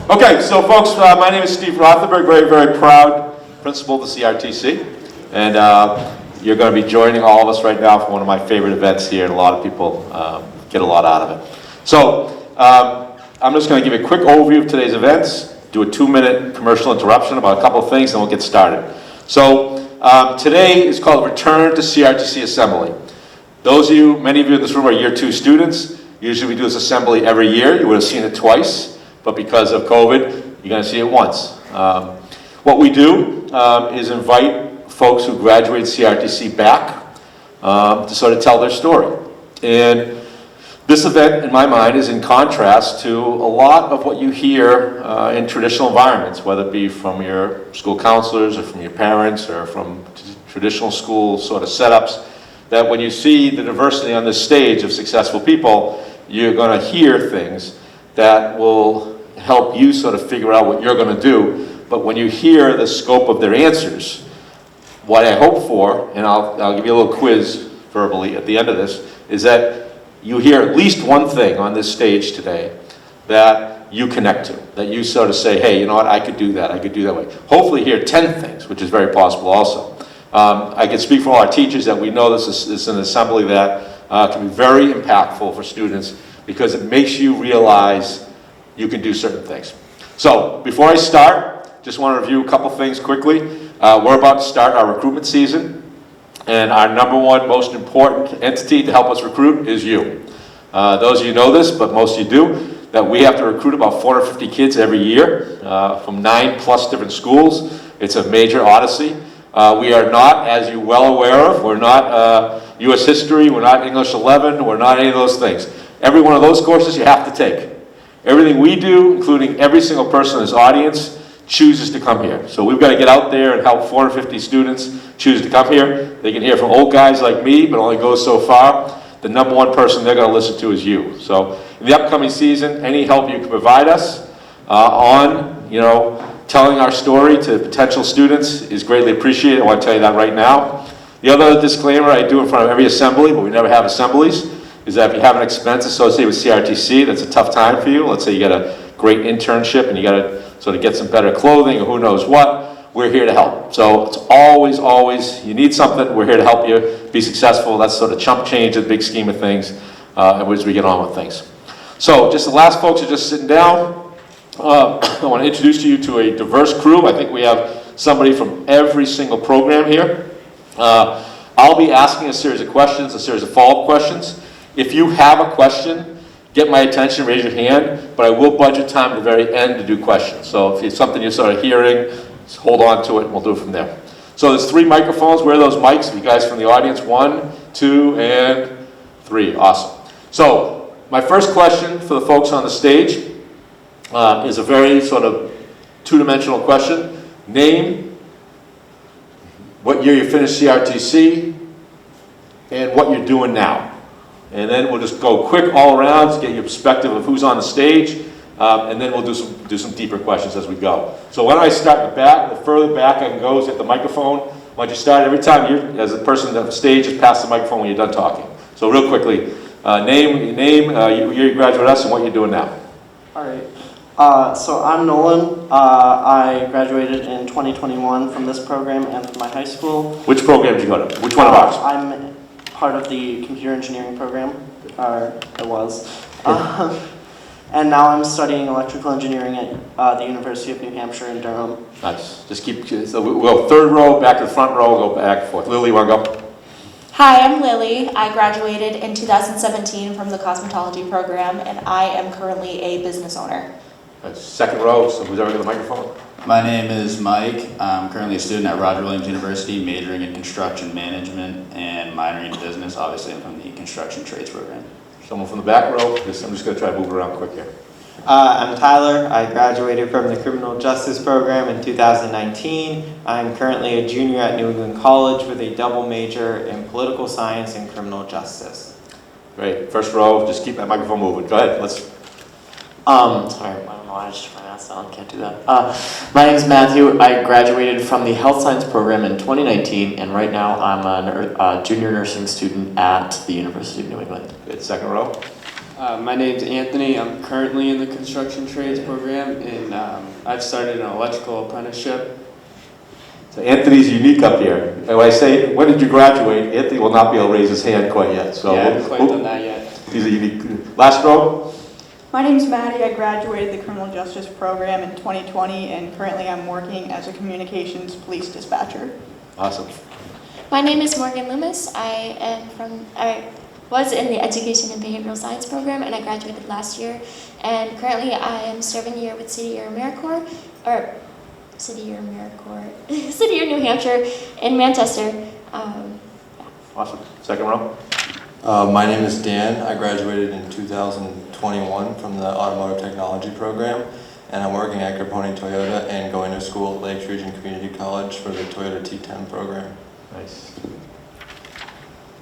Okay, so folks, my name is Steve Rothenberg, very, very proud principal of the CRTC, and you're going to be joining all of us right now for one of my favorite events here, and a lot of people get a lot out of it. So, I'm just going to give you a quick overview of today's events, do a 2-minute commercial interruption about a couple of things, and we'll get started. So, today is called Return to CRTC Assembly. Those of you, many of you in this room are year 2 students. Usually we do this assembly every year. You would have seen it twice, but because of COVID, you're going to see it once. What we do is invite folks who graduated CRTC back to sort of tell their story. And this event, in my mind, is in contrast to a lot of what you hear in traditional environments, whether it be from your school counselors or from your parents or from traditional school sort of setups, that when you see the diversity on this stage of successful people, you're going to hear things that will help you sort of figure out what you're going to do. But when you hear the scope of their answers, what I hope for, and I'll give you a little quiz verbally at the end of this, is that you hear at least one thing on this stage today that you connect to, that you sort of say, hey, you know what, I could do that, I could do that way. Hopefully hear 10 things, which is very possible also. I can speak for all our teachers that we know this is an assembly that can be very impactful for students because it makes you realize you can do certain things. So before I start, just want to review a couple things quickly. We're about to start our recruitment season, and our #1 most important entity to help us recruit is you. Those of you know this, but most of you do, that we have to recruit about 450 kids every year from 9+ different schools. It's a major odyssey. We are not, as you're well aware of, we're not U.S. History, we're not English 11, we're not any of those things. Every one of those courses you have to take. Everything we do, including every single person in this audience, chooses to come here. So we've got to get out there and help 450 students choose to come here. They can hear from old guys like me, but only goes so far. The #1 person they're going to listen to is you. So in the upcoming season, any help you can provide us on, telling our story to potential students is greatly appreciated. I want to tell you that right now. The other disclaimer I do in front of every assembly, but we never have assemblies, is that if you have an expense associated with CRTC that's a tough time for you, let's say you get a great internship and you got to sort of get some better clothing or who knows what, we're here to help. So it's always, you need something, we're here to help you be successful. That's sort of chump change in the big scheme of things as we get on with things. So just the last folks are just sitting down. I want to introduce you to a diverse crew. I think we have somebody from every single program here. I'll be asking a series of questions, a series of follow-up questions. If you have a question, get my attention, raise your hand, but I will budget time at the very end to do questions. So if it's something you're sort of hearing, just hold on to it and we'll do it from there. So there's 3 microphones. Where are those mics? You guys from the audience, 1, 2, and 3. Awesome. So my first question for the folks on the stage is a very sort of 2-dimensional question. Name, what year you finished CRTC, and what you're doing now. And then we'll just go quick all around to get your perspective of who's on the stage, and then we'll do some deeper questions as we go. So why don't I start in the back? The further back I can go is at the microphone. Why don't you start every time you, as a person on the stage, just pass the microphone when you're done talking. So real quickly, name, year you graduated us, and what you're doing now. All right. So I'm Nolan. I graduated in 2021 from this program and from my high school. Which program did you go to? Which one of ours? I'm part of the computer engineering program, or I was. And now I'm studying electrical engineering at the University of New Hampshire in Durham. Nice. Just keep, so we'll go third row, back to the front row, we'll go back and forth. Lily, you want to go? Hi, I'm Lily. I graduated in 2017 from the cosmetology program, and I am currently a business owner. That's second row, so who's ever got the microphone? My name is Mike. I'm currently a student at Roger Williams University, majoring in construction management and minoring in business. Obviously, I'm from the construction trades program. Someone from the back row. I'm just going to try to move around quick here. I'm Tyler. I graduated from the criminal justice program in 2019. I'm currently a junior at New England College with a double major in political science and criminal justice. Great. First row, just keep that microphone moving. Go ahead. Let's. Sorry, I don't know why I just pronounced that one. Can't do that. My name is Matthew. I graduated from the health science program in 2019, and right now I'm a junior nursing student at the University of New England. Good. Second row. My name's Anthony. I'm currently in the construction trades program, and I've started an electrical apprenticeship. So Anthony's unique up here. And when I say, when did you graduate? Anthony will not be able to raise his hand quite yet. So Yeah, I haven't quite done that yet. He's a unique. Last row. My name's Maddie. I graduated the criminal justice program in 2020, and currently I'm working as a communications police dispatcher. Awesome. My name is Morgan Loomis. I was in the Education and Behavioral Science program, and I graduated last year. And currently, I am serving here with City of New Hampshire in Manchester. Awesome. Second row. My name is Dan. I graduated in 2021 from the Automotive Technology program, and I'm working at Crtc Toyota and going to school at Lakes Region Community College for the Toyota T10 program. Nice.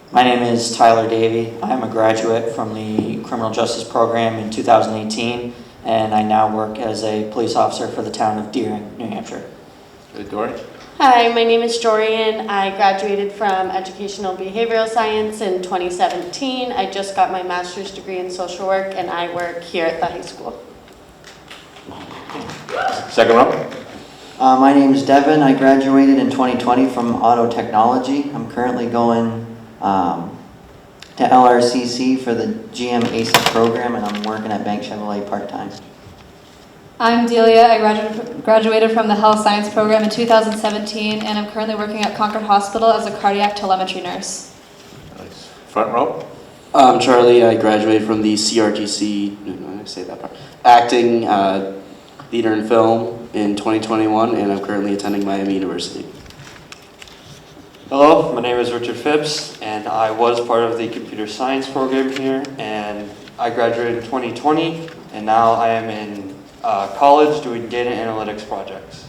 My name is Tyler Davey. I'm a graduate from the criminal justice program in 2018, and I now work as a police officer for the town of Deering, New Hampshire. Good, Dory. Hi, my name is Jorian. I graduated from Educational Behavioral Science in 2017. I just got my master's degree in social work, and I work here at the high school. Second row. My name is Devin. I graduated in 2020 from auto technology. I'm currently going to LRCC for the GM ASIC program, and I'm working at Bank Chevrolet part-time. I'm Delia. I graduated from the health science program in 2017, and I'm currently working at Concord Hospital as a cardiac telemetry nurse. Nice. Front row. I'm Charlie. I graduated from the CRTC, I say that part, acting theater and film in 2021, and I'm currently attending Miami University. Hello, my name is Richard Phipps, and I was part of the computer science program here, and I graduated in 2020, and now I am in college doing data analytics projects.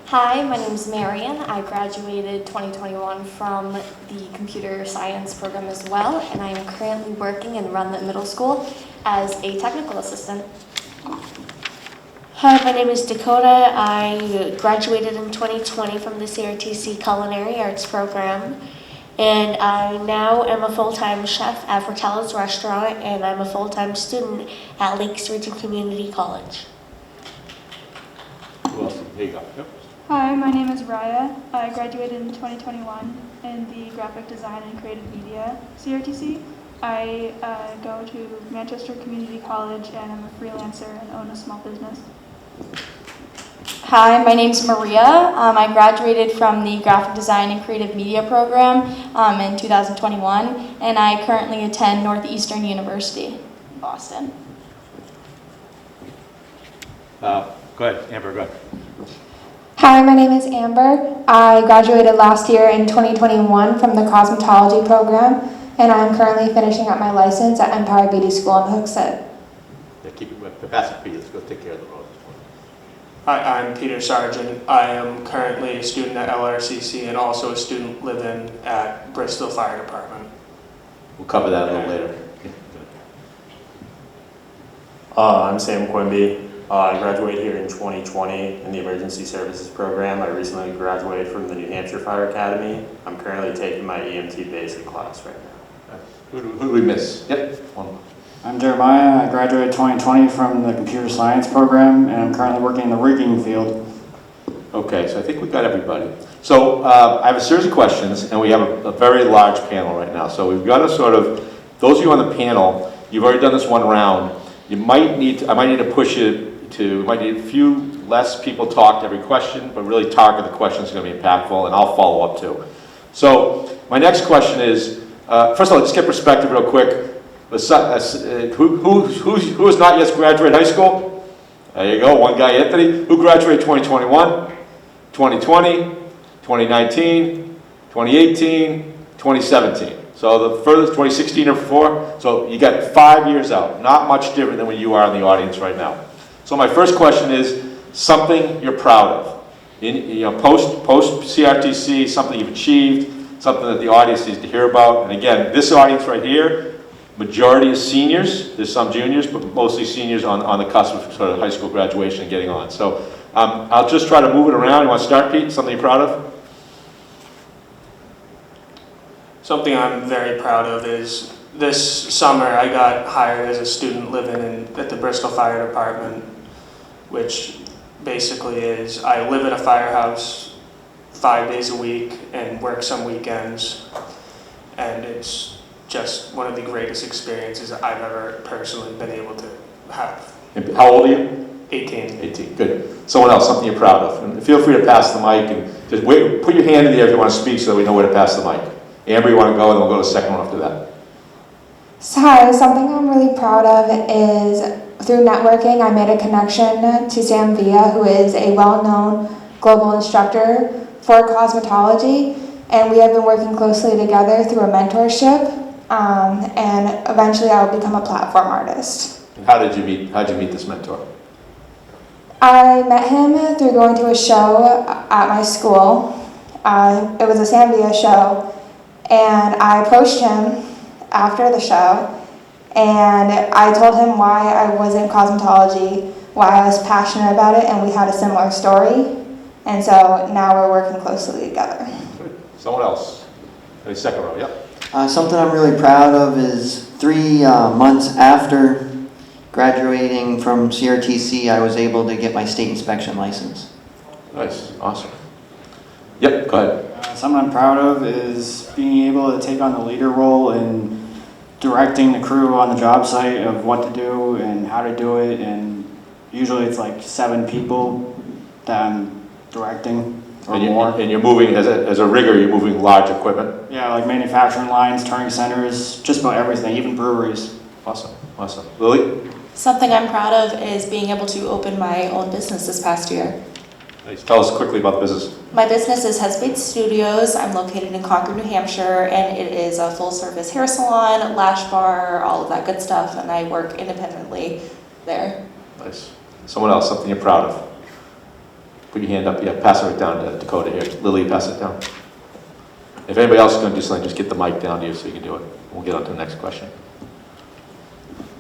Hi, my name is Marian. I graduated 2021 from the computer science program as well, and I am currently working in Runlet Middle School as a technical assistant. Hi, my name is Dakota. I graduated in 2020 from the CRTC Culinary Arts program, and I now am a full-time chef at Fratello's Restaurant, and I'm a full-time student at Lakes Region Community College. Who else? Here you go. Yep. Hi, my name is Raya. I graduated in 2021 in the graphic design and creative media CRTC. I go to Manchester Community College, and I'm a freelancer and own a small business. Hi, my name's Maria. I graduated from the Graphic Design and Creative Media program in 2021, and I currently attend Northeastern University in Boston. Go ahead, Amber, go ahead. Hi, my name is Amber. I graduated last year in 2021 from the cosmetology program, and I'm currently finishing up my license at Empire Beauty School in Hooksett. Yeah, keep it with pass it, Pete. Let's go take care of the road. Hi, I'm Peter Sargent. I am currently a student at LRCC and also a student living at Bristol Fire Department. We'll cover that a little later. I'm Sam Quimby. I graduated here in 2020 in the Emergency Services program. I recently graduated from the New Hampshire Fire Academy. I'm currently taking my EMT basic class right now. Who do we miss? Yep. One. I'm Jeremiah. I graduated 2020 from the computer science program, and I'm currently working in the rigging field. Okay, so I think we got everybody. So I have a series of questions, and we have a very large panel right now. So we've got to sort of, those of you on the panel, you've already done this one round. You might need to, I might need to push it to, might need a few less people talk to every question, but really target the questions that are going to be impactful, and I'll follow up too. So my next question is, first of all, let's get perspective real quick. Who has not yet graduated high school? There you go, one guy, Anthony. Who graduated 2021, 2020, 2019, 2018, 2017? So the furthest, 2016 or before? So you got 5 years out, not much different than what you are in the audience right now. So my first question is, something you're proud of. Post CRTC, something you've achieved, something that the audience needs to hear about. And again, this audience right here, majority is seniors. There's some juniors, but mostly seniors on the cusp of sort of high school graduation and getting on. So I'll just try to move it around. You want to start, Pete? Something you're proud of? Something I'm very proud of is this summer I got hired as a student living at the Bristol Fire Department, which basically is I live in a firehouse 5 days a week and work some weekends, and it's just one of the greatest experiences I've ever personally been able to have. And how old are you? 18. 18, good. Someone else, something you're proud of. And feel free to pass the mic, and just wait, put your hand in the air if you want to speak so that we know where to pass the mic. Amber, you want to go, and we'll go to the second one after that. So, hi, something I'm really proud of is through networking, I made a connection to Sam Villa, who is a well-known global instructor for cosmetology, and we have been working closely together through a mentorship, and eventually I will become a platform artist. And how'd you meet this mentor? I met him through going to a show at my school. It was a Sam Villa show, and I approached him after the show, and I told him why I was in cosmetology, why I was passionate about it, and we had a similar story, and so now we're working closely together. Good. Someone else. The second row, yep. Something I'm really proud of is 3 months after graduating from CRTC, I was able to get my state inspection license. Nice, awesome. Yep, go ahead. Something I'm proud of is being able to take on the leader role in directing the crew on the job site of what to do and how to do it, and usually it's like 7 people that I'm directing or more. And you're moving, as a rigger, you're moving large equipment? Yeah, like manufacturing lines, turning centers, just about everything, even breweries. Awesome, awesome. Lily? Something I'm proud of is being able to open my own business this past year. Nice. Tell us quickly about the business. My business is Headspace Studios. I'm located in Concord, New Hampshire, and it is a full-service hair salon, lash bar, all of that good stuff, and I work independently there. Nice. Someone else, something you're proud of. Put your hand up. Yeah, pass it right down to Dakota here. Lily, pass it down. If anybody else is going to do something, just get the mic down to you so you can do it. We'll get on to the next question.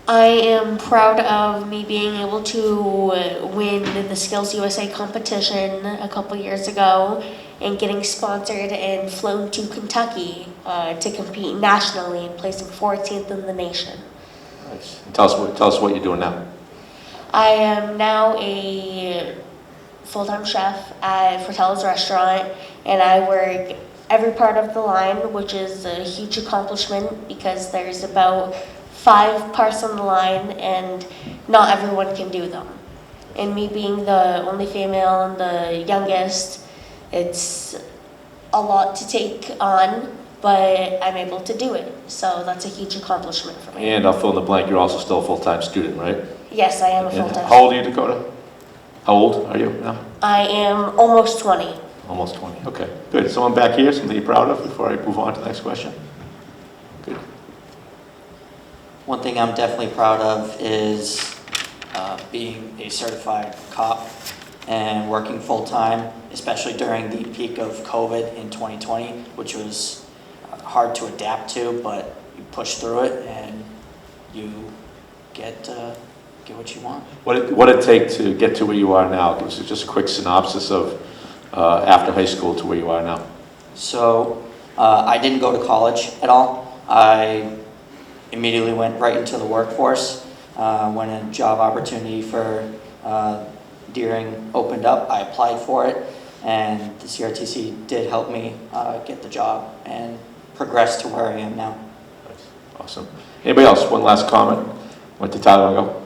I am proud of me being able to win the Skills USA competition a couple years ago and getting sponsored and flown to Kentucky to compete nationally and placing 14th in the nation. Nice. And tell us what you're doing now. I am now a full-time chef at Fratello's restaurant, and I work every part of the line, which is a huge accomplishment because there's about 5 parts on the line, and not everyone can do them. And me being the only female and the youngest, it's a lot to take on, but I'm able to do it. So that's a huge accomplishment for me. And I'll fill in the blank, you're also still a full-time student, right? Yes, I am a And full-time how old are you, Dakota? How old are you now? I am almost 20. Almost 20. Okay, good. Someone back here, something you're proud of before I move on to the next question? Good. One thing I'm definitely proud of is being a certified cop and working full-time, especially during the peak of COVID in 2020, which was hard to adapt to, but you push through it and you get what you want. What did it take to get to where you are now? Give us just a quick synopsis of after high school to where you are now. So I didn't go to college at all. I immediately went right into the workforce. When a job opportunity for Deering opened up, I applied for it, and the CRTC did help me get the job and progress to where I am now. Nice. Awesome. Anybody else? One last comment? What did Tyler want to go?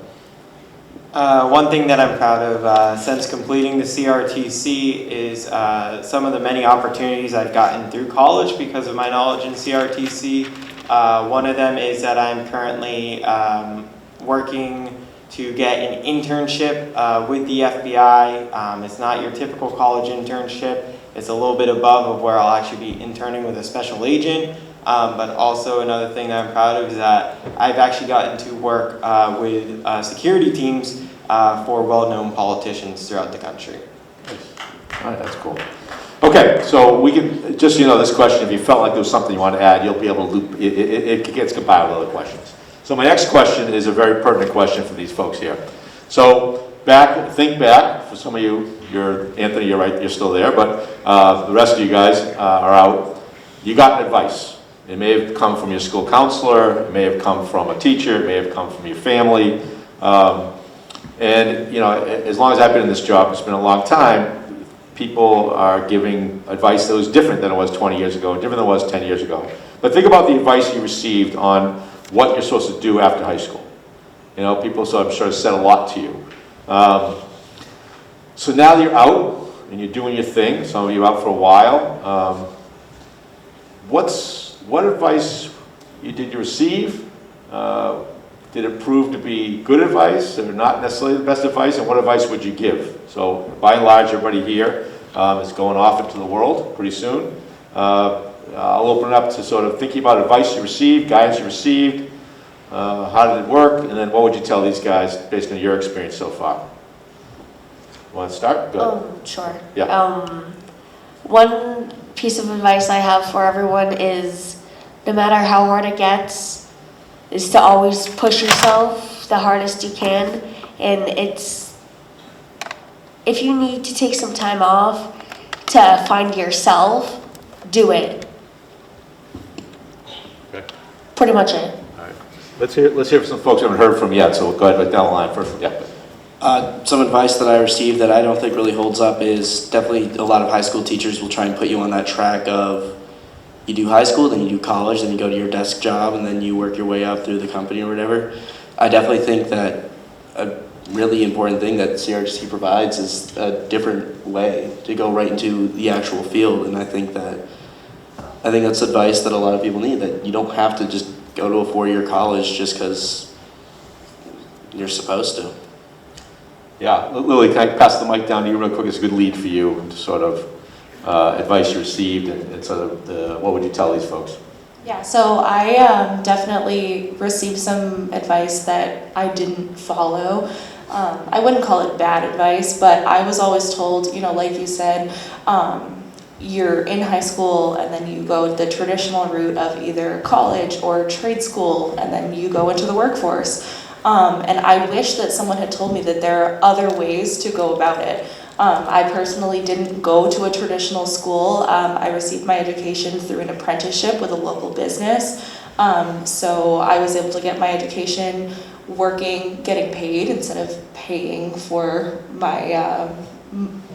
One thing that I'm proud of since completing the CRTC is some of the many opportunities I've gotten through college because of my knowledge in CRTC. One of them is that I'm currently working to get an internship with the FBI. It's not your typical college internship. It's a little bit above of where I'll actually be interning with a special agent. But also another thing that I'm proud of is that I've actually gotten to work with security teams for well-known politicians throughout the country. Nice. All right, that's cool. Okay, so we can, just so you know, this question, if you felt like there was something you want to add, you'll be able to loop, it gets compiled with other questions. So my next question is a very pertinent question for these folks here. So think back, for some of you, Anthony, you're right, you're still there, but the rest of you guys are out. You got advice. It may have come from your school counselor, it may have come from a teacher, it may have come from your family. And you know, as long as I've been in this job, it's been a long time, people are giving advice that was different than it was 20 years ago, different than it was 10 years ago. But think about the advice you received on what you're supposed to do after high school. You know, people, so I'm sure, said a lot to you. So now that you're out and you're doing your thing, some of you out for a while, what advice did you receive? Did it prove to be good advice or not necessarily the best advice, and what advice would you give? So by and large, everybody here is going off into the world pretty soon. I'll open it up to sort of thinking about advice you received, guidance you received, how did it work, and then what would you tell these guys based on your experience so far? Want to start? Go ahead. Sure. Yeah. One piece of advice I have for everyone is, no matter how hard it gets, is to always push yourself the hardest you can. And if you need to take some time off to find yourself, do it. Okay. Pretty much it. All right. Let's hear from some folks we haven't heard from yet, so we'll go ahead right down the line first. Yeah. Some advice that I received that I don't think really holds up is definitely a lot of high school teachers will try and put you on that track of you do high school, then you do college, then you go to your desk job, and then you work your way up through the company or whatever. I definitely think that a really important thing that CRTC provides is a different way to go right into the actual field, and I think that's advice that a lot of people need, that you don't have to just go to a four-year college just because you're supposed to. Yeah, Lily, can I pass the mic down to you real quick? It's a good lead for you to sort of advice you received and sort of what would you tell these folks? Yeah, so I definitely received some advice that I didn't follow. I wouldn't call it bad advice, but I was always told, you know, like you said, you're in high school and then you go the traditional route of either college or trade school, and then you go into the workforce. And I wish that someone had told me that there are other ways to go about it. I personally didn't go to a traditional school. I received my education through an apprenticeship with a local business. So I was able to get my education working, getting paid instead of paying for my,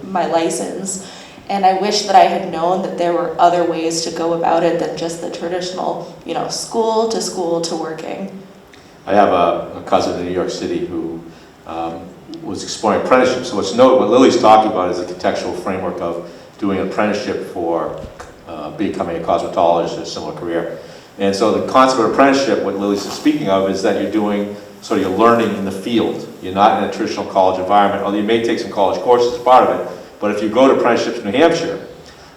my license. And I wish that I had known that there were other ways to go about it than just the traditional, you know, school to working. I have a cousin in New York City who was exploring apprenticeship. So what Lily's talking about is a contextual framework of doing an apprenticeship for becoming a cosmetologist or a similar career. And so the concept of apprenticeship, what Lily's speaking of, is that you're doing sort of your learning in the field. You're not in a traditional college environment, although you may take some college courses as part of it. But if you go to apprenticeships in New Hampshire,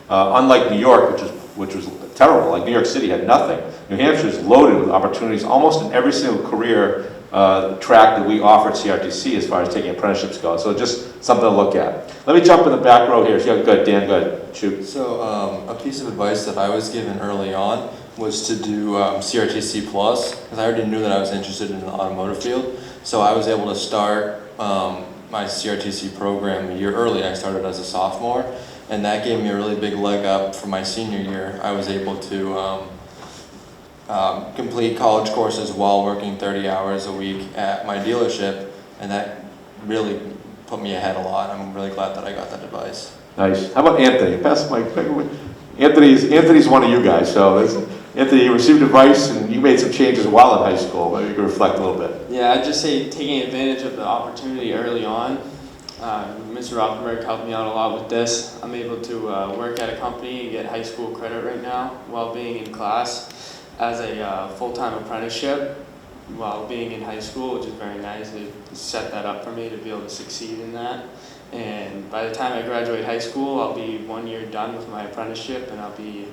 unlike New York, which was terrible, like New York City had nothing, New Hampshire is loaded with opportunities almost in every single career track that we offer at CRTC as far as taking apprenticeships go. So just something to look at. Let me jump in the back row here. Yeah, good, Dan, good. Shoot. So a piece of advice that I was given early on was to do CRTC Plus, because I already knew that I was interested in the automotive field. So I was able to start my CRTC program a year early. I started as a sophomore, and that gave me a really big leg up for my senior year. I was able to complete college courses while working 30 hours a week at my dealership, and that really put me ahead a lot. I'm really glad that I got that advice. Nice. How about Anthony? Pass the mic. Anthony's one of you guys. So Anthony, you received advice and you made some changes while in high school. Maybe you could reflect a little bit. Yeah, I'd just say taking advantage of the opportunity early on. Mr. Rothenberg helped me out a lot with this. I'm able to work at a company and get high school credit right now while being in class as a full-time apprenticeship while being in high school, which is very nice. They set that up for me to be able to succeed in that. And by the time I graduate high school, I'll be 1 year done with my apprenticeship, and I'll be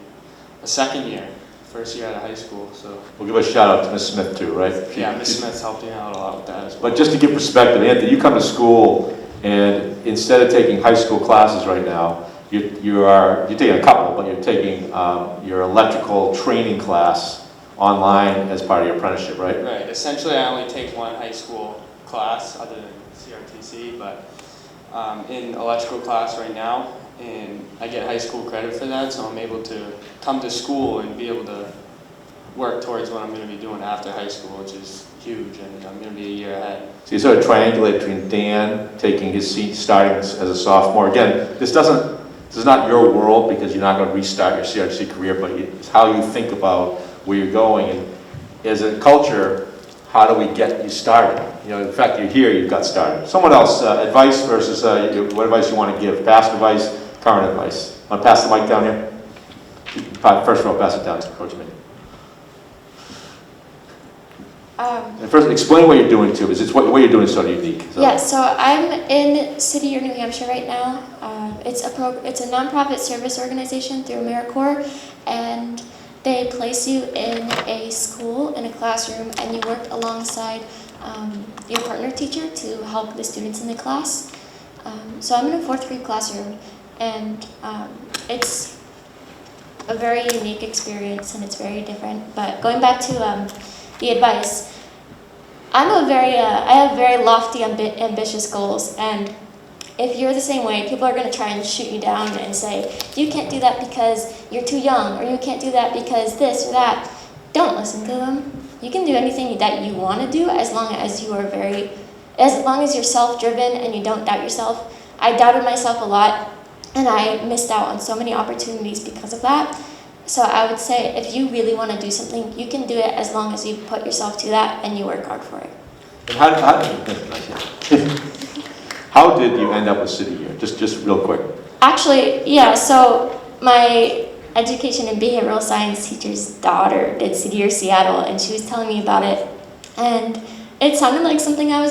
a second year, first year out of high school. So we'll give a shout out to Ms. Smith too, right? Yeah, Ms. Smith's helped me out a lot with that as well. But just to give perspective, Anthony, you come to school and instead of taking high school classes right now, you're taking a couple, but you're taking your electrical training class online as part of your apprenticeship, right? Right. Essentially, I only take one high school class other than CRTC, but in electrical class right now, and I get high school credit for that, so I'm able to come to school and be able to work towards what I'm going to be doing after high school, which is huge, and I'm going to be a year ahead. So you sort of triangulate between Dan taking his seat, starting as a sophomore. Again, this is not your world because you're not going to restart your CRTC career, but it's how you think about where you're going. And as a culture, how do we get you started? You know, in fact, you're here, you've got started. Someone else, advice versus what advice you want to give? Past advice, current advice. Want to pass the mic down here? First row, pass it down to Coach Minnie. And first, explain what you're doing too, because it's what you're doing is sort of unique. So. Yeah, so I'm in City Year, New Hampshire right now. It's a nonprofit service organization through AmeriCorps, and they place you in a school, in a classroom, and you work alongside your partner teacher to help the students in the class. So I'm in a 4th grade classroom, and it's a very unique experience, and it's very different. But going back to the advice, I have very lofty, ambitious goals, and if you're the same way, people are going to try and shoot you down and say, you can't do that because you're too young, or you can't do that because this or that. Don't listen to them. You can do anything that you want to do as long as you're self-driven and you don't doubt yourself. I doubted myself a lot, and I missed out on so many opportunities because of that. So I would say if you really want to do something, you can do it as long as you put yourself to that and you work hard for it. And how did you end up with City Year? Just real quick. Actually, yeah, so my education and behavioral science teacher's daughter did City Year Seattle, and she was telling me about it. And it sounded like something I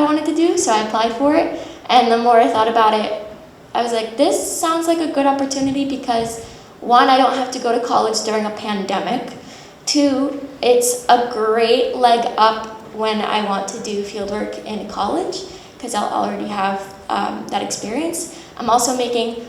wanted to do, so I applied for it. And the more I thought about it, I was like, this sounds like a good opportunity because, 1, I don't have to go to college during a pandemic. 2, it's a great leg up when I want to do fieldwork in college because I'll already have that experience. I'm also making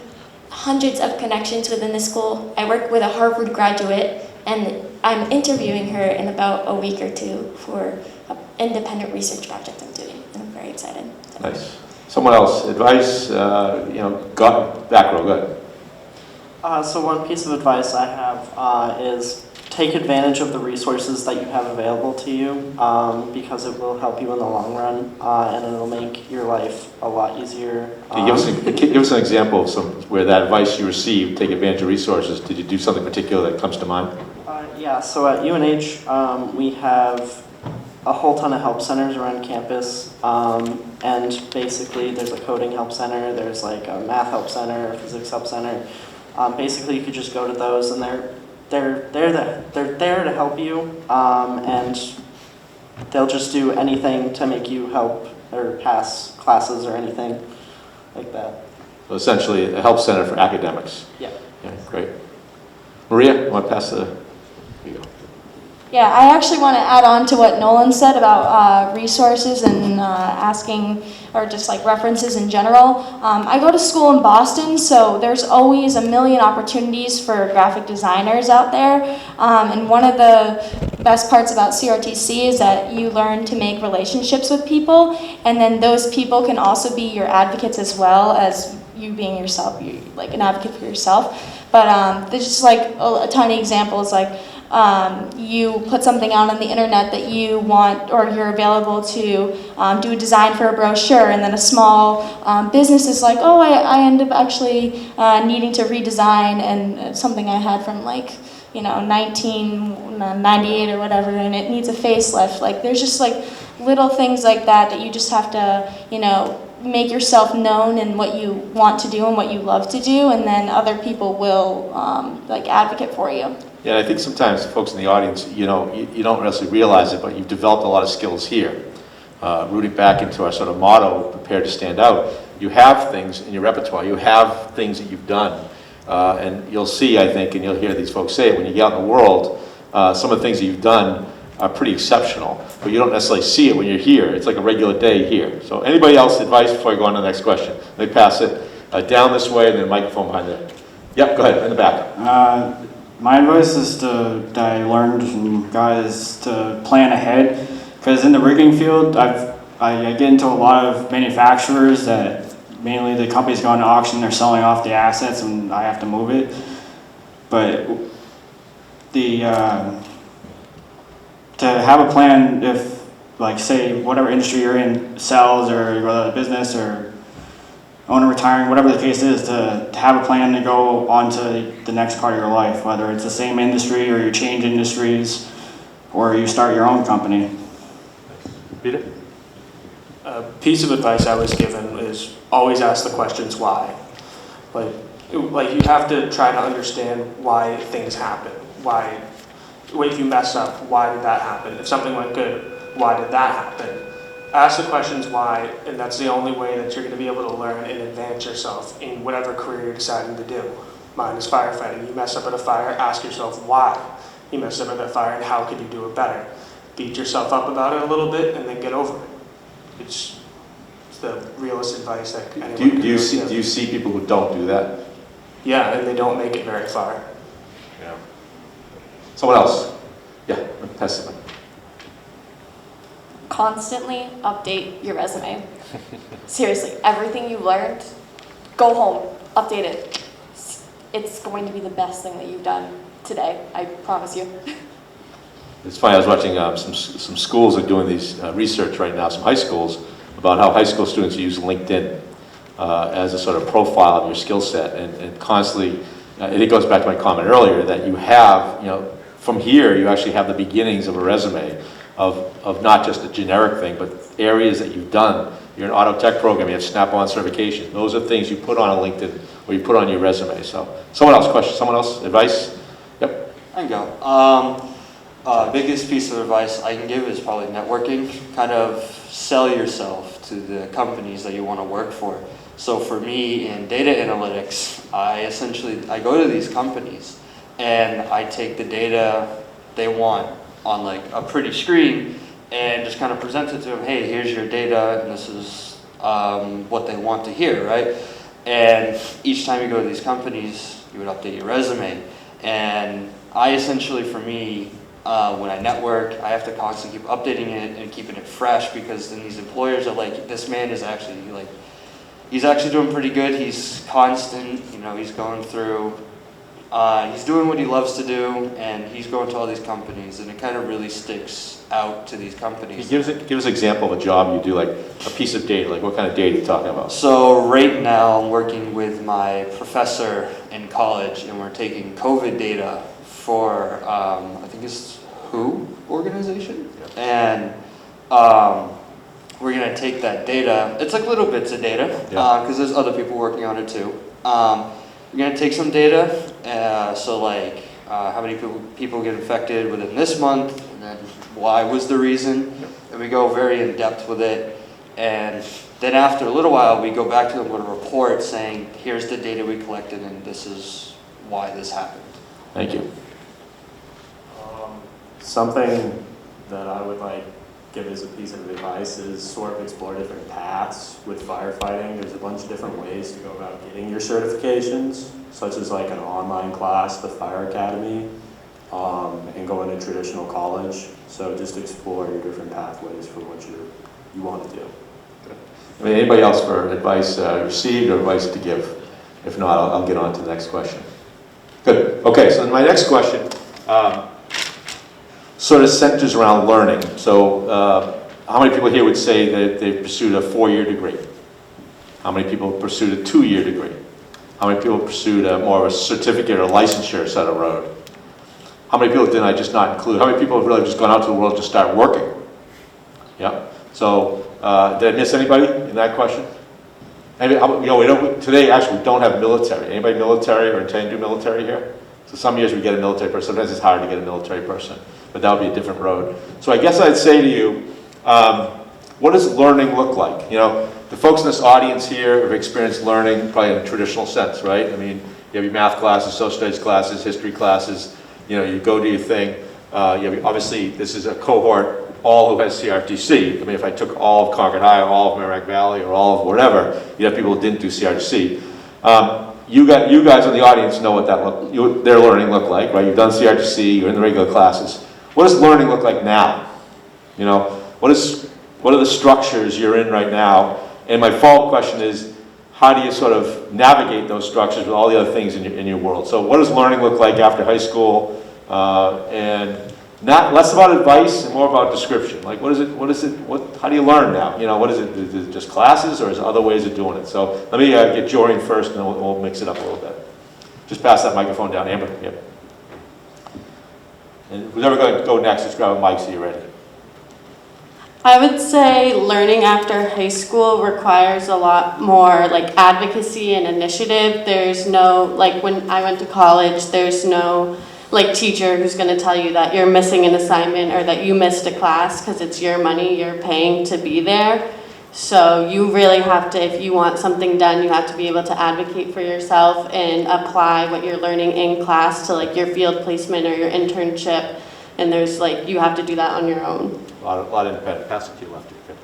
hundreds of connections within the school. I work with a Harvard graduate, and I'm interviewing her in about a week or 2 for an independent research project I'm doing, and I'm very excited. Nice. Someone else, advice, back row, go ahead. So one piece of advice I have is take advantage of the resources that you have available to you because it will help you in the long run and it'll make your life a lot easier. Can you give us an example of where that advice you received, take advantage of resources, did you do something particular that comes to mind? Yeah, so at UNH we have a whole ton of help centers around campus, and basically there's a coding help center, there's like a math help center, a physics help center. Basically you could just go to those and they're there to help you, and they'll just do anything to make you help or pass classes or anything like that. So essentially a help center for academics. Yeah. Yeah, great. Maria, you want to pass the, here you go. Yeah, I actually want to add on to what Nolan said about resources and asking, or just like references in general. I go to school in Boston, so there's always a million opportunities for graphic designers out there. And one of the best parts about CRTC is that you learn to make relationships with people, and then those people can also be your advocates as well as you being yourself, you like an advocate for yourself. But there's just like a tiny examples like you put something out on the internet that you want, or you're available to do a design for a brochure, and then a small business is like, oh, I end up actually needing to redesign and something I had from like, 1998 or whatever, and it needs a facelift. Like there's just like little things like that you just have to, make yourself known in what you want to do and what you love to do, and then other people will advocate for you. Yeah, I think sometimes folks in the audience, you don't necessarily realize it, but you've developed a lot of skills here. Rooting back into our sort of motto, prepare to stand out, you have things in your repertoire, you have things that you've done. And you'll see, I think, and you'll hear these folks say it, when you get out in the world, some of the things that you've done are pretty exceptional, but you don't necessarily see it when you're here. It's like a regular day here. So anybody else advice before I go on to the next question? Let me pass it down this way, and then the microphone behind there. Yep, go ahead, in the back. My advice is that I learned from guys to plan ahead, because in the rigging field, I get into a lot of manufacturers that mainly the company's going to auction, they're selling off the assets, and I have to move it. But to have a plan if, like, say, whatever industry you're in sells or you go out of business or owner retiring, whatever the case is, to have a plan to go on to the next part of your life, whether it's the same industry or you change industries or you start your own company. Peter? A piece of advice I was given is always ask the questions why. Like you have to try to understand why things happen. Why, if you mess up, why did that happen? If something went good, why did that happen? Ask the questions why, and that's the only way that you're going to be able to learn and advance yourself in whatever career you're deciding to do. Mine is firefighting. You mess up at a fire, ask yourself why you messed up at that fire and how could you do it better. Beat yourself up about it a little bit and then get over it. It's the realest advice that anyone can Do you see people who don't do that? Yeah, and they don't make it very far. Yeah. Someone else? Yeah, pass it. Constantly update your resume. Seriously, everything you learned, go home, update it. It's going to be the best thing that you've done today, I promise you. It's funny, I was watching some schools are doing these research right now, some high schools, about how high school students use LinkedIn as a sort of profile of your skill set, and constantly, and it goes back to my comment earlier, that you have, from here, you actually have the beginnings of a resume of not just a generic thing, but areas that you've done. You're an auto tech program, you have Snap-on certification. Those are things you put on a LinkedIn or you put on your resume. So, someone else, question, someone else, advice? Yep. I can go. Biggest piece of advice I can give is probably networking. Kind of sell yourself to the companies that you want to work for. So for me in data analytics, I go to these companies and I take the data they want on like a pretty screen and just kind of present it to them. Hey, here's your data, and this is what they want to hear, right? And each time you go to these companies, you would update your resume. And I essentially, for me, when I network, I have to constantly keep updating it and keeping it fresh, because then these employers are like, this man is actually like, he's actually doing pretty good. He's constant, he's going through, he's doing what he loves to do, and he's going to all these companies, and it kind of really sticks out to these companies. Give us an example of a job you do, like a piece of data, like what kind of data are you talking about? So right now I'm working with my professor in college, and we're taking COVID data for, I think it's WHO organization, and we're going to take that data. It's like little bits of data, because there's other people working on it too. We're going to take some data, so like how many people get infected within this month, and then why was the reason, and we go very in depth with it. And then after a little while, we go back to them with a report saying, here's the data we collected, and this is why this happened. Thank you. Something that I would give as a piece of advice is sort of explore different paths with firefighting. There's a bunch of different ways to go about getting your certifications, such as like an online class, the Fire Academy, and going to traditional college. So just explore your different pathways for what you want to do. I mean, anybody else for advice received or advice to give? If not, I'll get on to the next question. Good. Okay, so my next question sort of centers around learning. So how many people here would say that they've pursued a 4-year degree? How many people pursued a 2-year degree? How many people pursued more of a certificate or licensure set of road? How many people did I just not include? How many people have really just gone out to the world to start working? Yeah. So did I miss anybody in that question? Maybe, today actually we don't have military. Anybody military or intending to do military here? So some years we get a military person. Sometimes it's hard to get a military person, but that would be a different road. So I guess I'd say to you, what does learning look like? The folks in this audience here have experienced learning probably in a traditional sense, right? I mean, you have your math classes, social studies classes, history classes. You go do your thing. Obviously, this is a cohort, all who has CRTC. I mean, if I took all of Concord High, or all of Merrimack Valley, or all of whatever, you'd have people who didn't do CRTC. You guys in the audience know what their learning look like, right? You've done CRTC, you're in the regular classes. What does learning look like now? What are the structures you're in right now? And my follow-up question is, how do you sort of navigate those structures with all the other things in your world? So what does learning look like after high school? And not less about advice and more about description. Like, how do you learn now? You know, what is it? Is it just classes, or is there other ways of doing it? So let me get Jorian first, and then we'll mix it up a little bit. Just pass that microphone down, Amber. Yep. And whoever going to go next, just grab a mic so you're ready. I would say learning after high school requires a lot more like advocacy and initiative. There's no, like when I went to college, there's no like teacher who's going to tell you that you're missing an assignment or that you missed a class, because it's your money, you're paying to be there. So you really have to, if you want something done, you have to be able to advocate for yourself and apply what you're learning in class to like your field placement or your internship. And there's like, you have to do that on your own. A lot of independent. Pass it to your left. Okay.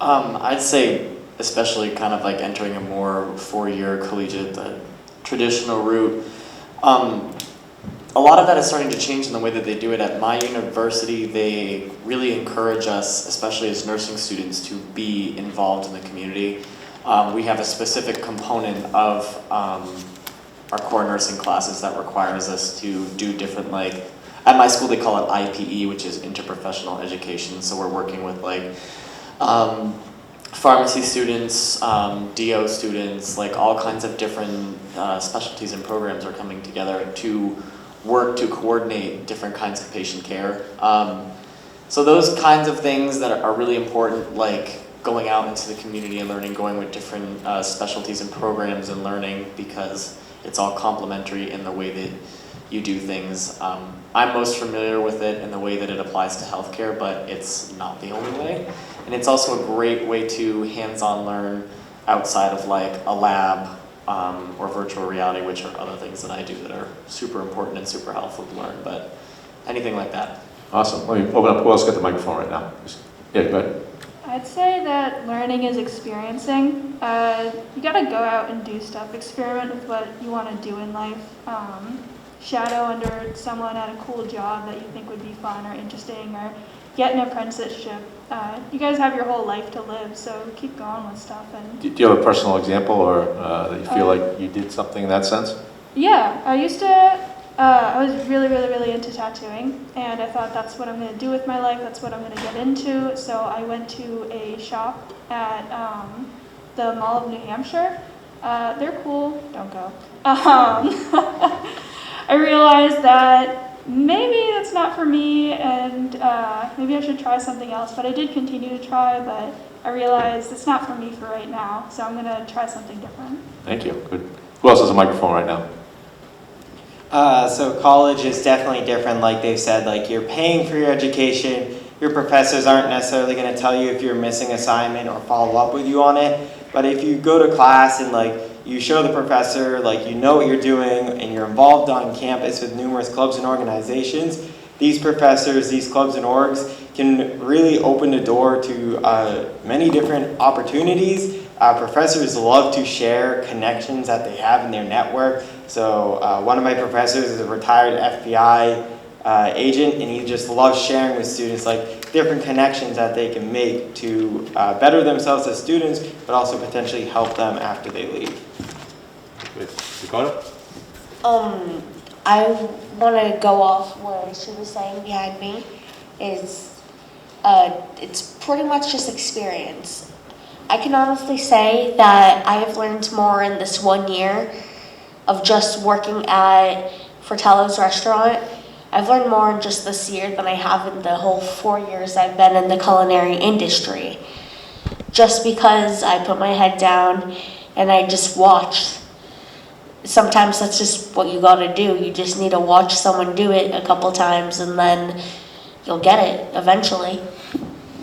I'd say especially kind of like entering a more four-year collegiate traditional route. A lot of that is starting to change in the way that they do it at my university. They really encourage us, especially as nursing students, to be involved in the community. We have a specific component of our core nursing classes that requires us to do different, like, at my school they call it IPE, which is interprofessional education. So we're working with like pharmacy students, DO students, like all kinds of different specialties and programs are coming together to work to coordinate different kinds of patient care. So those kinds of things that are really important, like going out into the community and learning, going with different specialties and programs and learning, because it's all complementary in the way that you do things. I'm most familiar with it in the way that it applies to healthcare, but it's not the only way. And it's also a great way to hands-on learn outside of like a lab or virtual reality, which are other things that I do that are super important and super helpful to learn, but anything like that. Awesome. Let me open up. Who else got the microphone right now? Yeah, go ahead. I'd say that learning is experiencing. You gotta go out and do stuff, experiment with what you want to do in life. Shadow under someone at a cool job that you think would be fun or interesting, or get an apprenticeship. You guys have your whole life to live, so keep going with stuff. And Do you have a personal example, or that you feel like you did something in that sense? yeah, I used to. I was really into tattooing, and I thought that's what I'm going to do with my life. That's what I'm going to get into. So I went to a shop at the Mall of New Hampshire. They're cool. Don't go. I realized that maybe that's not for me, and maybe I should try something else. But I did continue to try, but I realized it's not for me for right now, so I'm going to try something different. Thank you. Good. Who else has a microphone right now? So college is definitely different, like they've said. Like, you're paying for your education. Your professors aren't necessarily going to tell you if you're missing assignment or follow up with you on it. But if you go to class and like you show the professor, like, you know what you're doing, and you're involved on campus with numerous clubs and organizations, these professors, these clubs and orgs can really open the door to many different opportunities. Professors love to share connections that they have in their network. So one of my professors is a retired FBI agent, and he just loves sharing with students like different connections that they can make to better themselves as students, but also potentially help them after they leave. Dakota? I want to go off what she was saying behind me. Is it's pretty much just experience. I can honestly say that I have learned more in this 1 year of just working at Fratello's restaurant. I've learned more in just this year than I have in the whole 4 years I've been in the culinary industry. Just because I put my head down and I just watched. Sometimes that's just what you gotta do. You just need to watch someone do it a couple times, and then you'll get it eventually.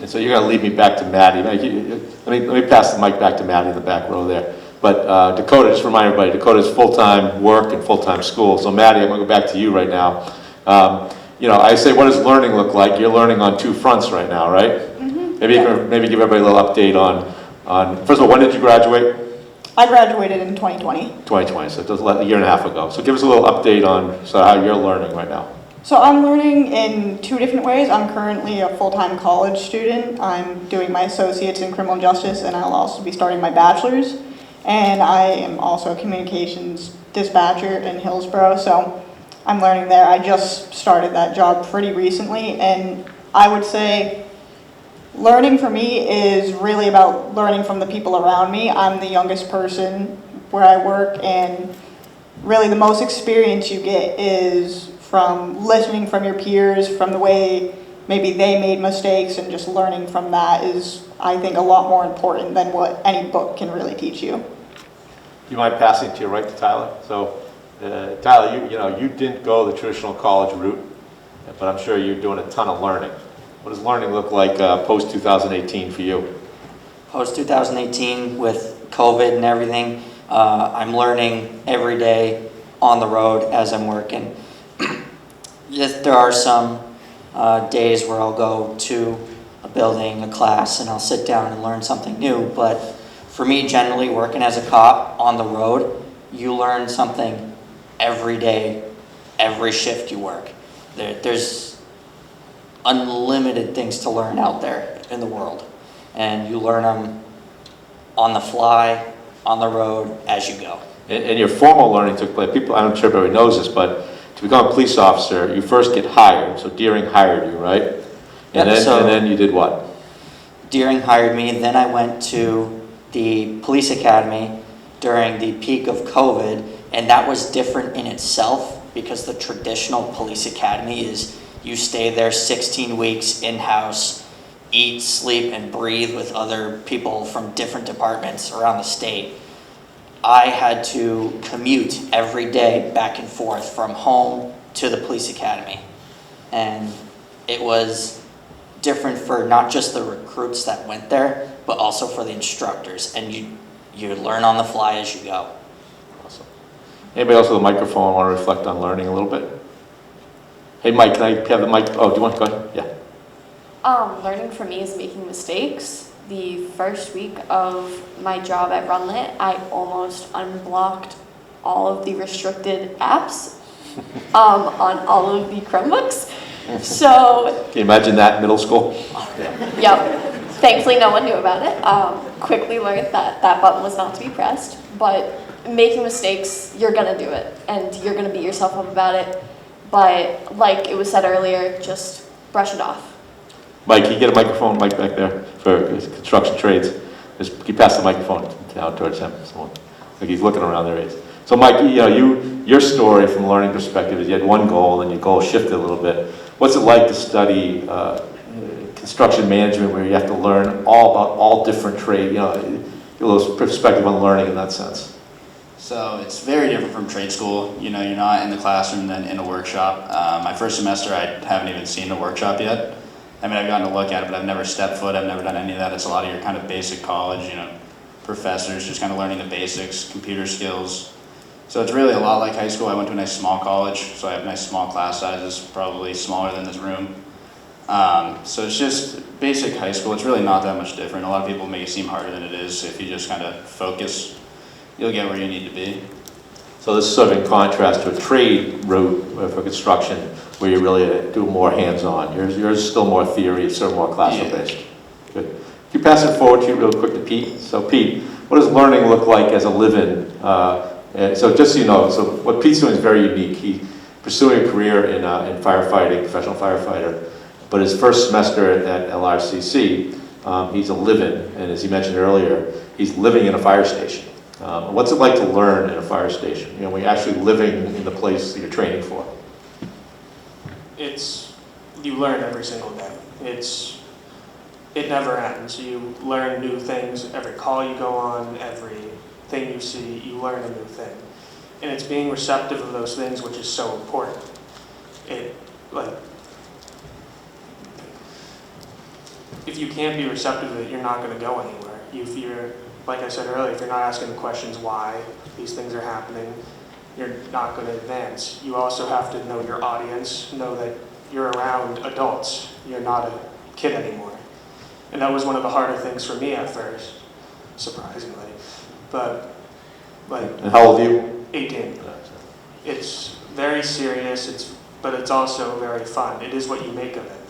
And so you're going to lead me back to Maddie. Let me pass the mic back to Maddie in the back row there. But Dakota, just remind everybody, Dakota's full-time work and full-time school. So Maddie, I'm going to go back to you right now. You know, I say, what does learning look like? You're learning on two fronts right now, right? Mm-hmm. Maybe you can maybe give everybody a little update on first of all, when did you graduate? I graduated in 2020. 2020, so it was a year and a half ago. So give us a little update on how you're learning right now. So I'm learning in two different ways. I'm currently a full-time college student. I'm doing my associates in criminal justice, and I'll also be starting my bachelor's. And I am also a communications dispatcher in Hillsborough. So I'm learning there. I just started that job pretty recently, and I would say learning for me is really about learning from the people around me. I'm the youngest person where I work, and really the most experience you get is from listening from your peers, from the way maybe they made mistakes, and just learning from that is, I think, a lot more important than what any book can really teach you. Do you mind passing to your right to Tyler? So, Tyler, you didn't go the traditional college route, but I'm sure you're doing a ton of learning. What does learning look like post 2018 for you? Post 2018 with COVID and everything, I'm learning every day on the road as I'm working. Yes, there are some days where I'll go to a building, a class, and I'll sit down and learn something new, but for me, generally, working as a cop on the road, you learn something every day, every shift you work. There's unlimited things to learn out there in the world, and you learn them on the fly, on the road, as you go. And your formal learning took place. People, I'm not sure if everybody knows this, but to become a police officer, you first get hired. So Deering hired you, right? And then you did what? Deering hired me, and then I went to the police academy during the peak of COVID, and that was different in itself because the traditional police academy is you stay there 16 weeks in-house, eat, sleep, and breathe with other people from different departments around the state. I had to commute every day back and forth from home to the police academy, and it was different for not just the recruits that went there, but also for the instructors, and you learn on the fly as you go. Awesome. Anybody else with a microphone want to reflect on learning a little bit? Hey Mike, can I have the mic? Oh, do you want to go ahead? Yeah. Learning for me is making mistakes. The first week of my job at Runlit, I almost unblocked all of the restricted apps on all of the Chromebooks. So, can you imagine that in middle school? Yep. Thankfully, no one knew about it. Quickly learned that that button was not to be pressed. But making mistakes, you're going to do it. And you're going to beat yourself up about it. But like it was said earlier, just brush it off. Mike, can you get a microphone, Mike, back there for construction trades? Just can you pass the microphone down towards him? Someone. Like he's looking around there. So Mike, your story from a learning perspective is you had one goal and your goal shifted a little bit. What's it like to study construction management where you have to learn all about all different trade, give a little perspective on learning in that sense? So it's very different from trade school. You're not in the classroom then in a workshop. My first semester, I haven't even seen the workshop yet. I mean, I've gotten to look at it, but I've never stepped foot. I've never done any of that. It's a lot of your kind of basic college, professors, just kind of learning the basics, computer skills. So it's really a lot like high school. I went to a nice small college, so I have nice small class sizes, probably smaller than this room. So it's just basic high school. It's really not that much different. A lot of people make it seem harder than it is. If you just kind of focus, you'll get where you need to be. So this is sort of in contrast to a trade route for construction where you really do more hands-on. Yours is still more theory, sort of more classroom-based. Yeah. Good. Can you pass it forward to you real quick to Pete? So Pete, what does learning look like as a live-in? So just so you know, so what Pete's doing is very unique. He's pursuing a career in firefighting, professional firefighter, but his first semester at LRCC, he's a live-in, and as he mentioned earlier, he's living in a fire station. What's it like to learn in a fire station? When you're actually living in the place that you're training for. You learn every single day. It never ends. You learn new things. Every call you go on, every thing you see, you learn a new thing. And it's being receptive of those things which is so important. If you can't be receptive of it, you're not going to go anywhere. If you're, like I said earlier, if you're not asking the questions why these things are happening, you're not going to advance. You also have to know your audience, know that you're around adults. You're not a kid anymore. And that was one of the harder things for me at first, surprisingly. But and how old are you? 18. It's very serious, but it's also very fun. It is what you make of it.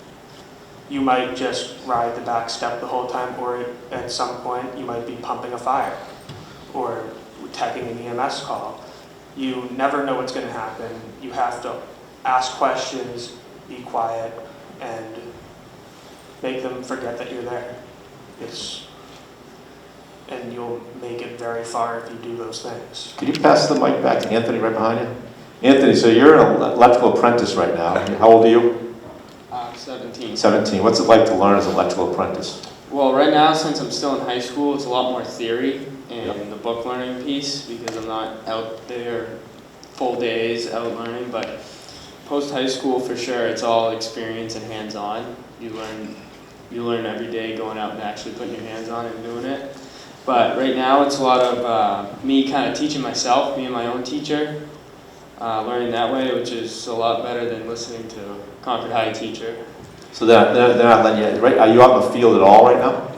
You might just ride the back step the whole time, or at some point you might be pumping a fire or taking an EMS call. You never know what's going to happen. You have to ask questions, be quiet, and make them forget that you're there. And you'll make it very far if you do those things. Could you pass the mic back to Anthony right behind you? Anthony, so you're an electrical apprentice right now. How old are you? 17. 17. What's it like to learn as an electrical apprentice? Well, right now, since I'm still in high school, it's a lot more theory and the book learning piece because I'm not out there full days out learning. But post high school, for sure, it's all experience and hands-on. You learn every day going out and actually putting your hands on it and doing it. But right now, it's a lot of me kind of teaching myself, being my own teacher, learning that way, which is a lot better than listening to a Concord High teacher. So they're not letting you, right? Are you out in the field at all right now?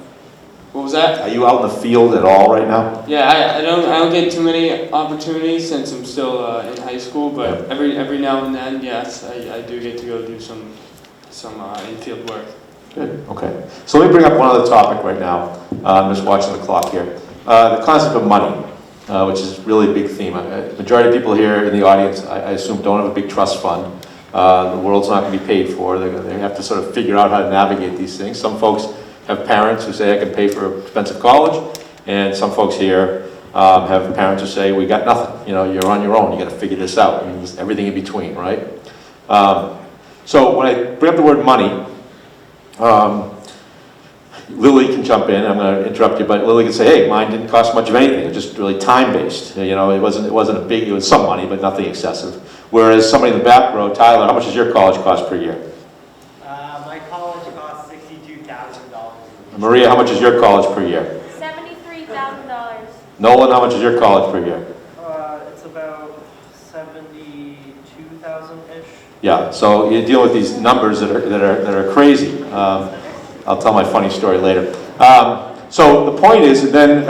What was that? Are you out in the field at all right now? Yeah, I don't get too many opportunities since I'm still in high school, but every now and then, yes, I do get to go do some in-field work. Good, okay. So let me bring up one other topic right now. I'm just watching the clock here. The concept of money, which is really a big theme. The majority of people here in the audience, I assume, don't have a big trust fund. The world's not going to be paid for. They have to sort of figure out how to navigate these things. Some folks have parents who say, I can pay for expensive college. And some folks here have parents who say, we got nothing. You know, you're on your own. You got to figure this out. And there's everything in between, right? So when I bring up the word money, Lily can jump in. I'm going to interrupt you, but Lily can say, "Hey, mine didn't cost much of anything. It was just really time-based. You know, it wasn't a big. It was some money, but nothing excessive." Whereas somebody in the back row, Tyler, how much does your college cost per year? My college costs $62,000. Maria, how much is your college per year? $73,000. Nolan, how much is your college per year? It's about 72,000-ish. Yeah. So you're dealing with these numbers that are crazy. I'll tell my funny story later. So the point is, then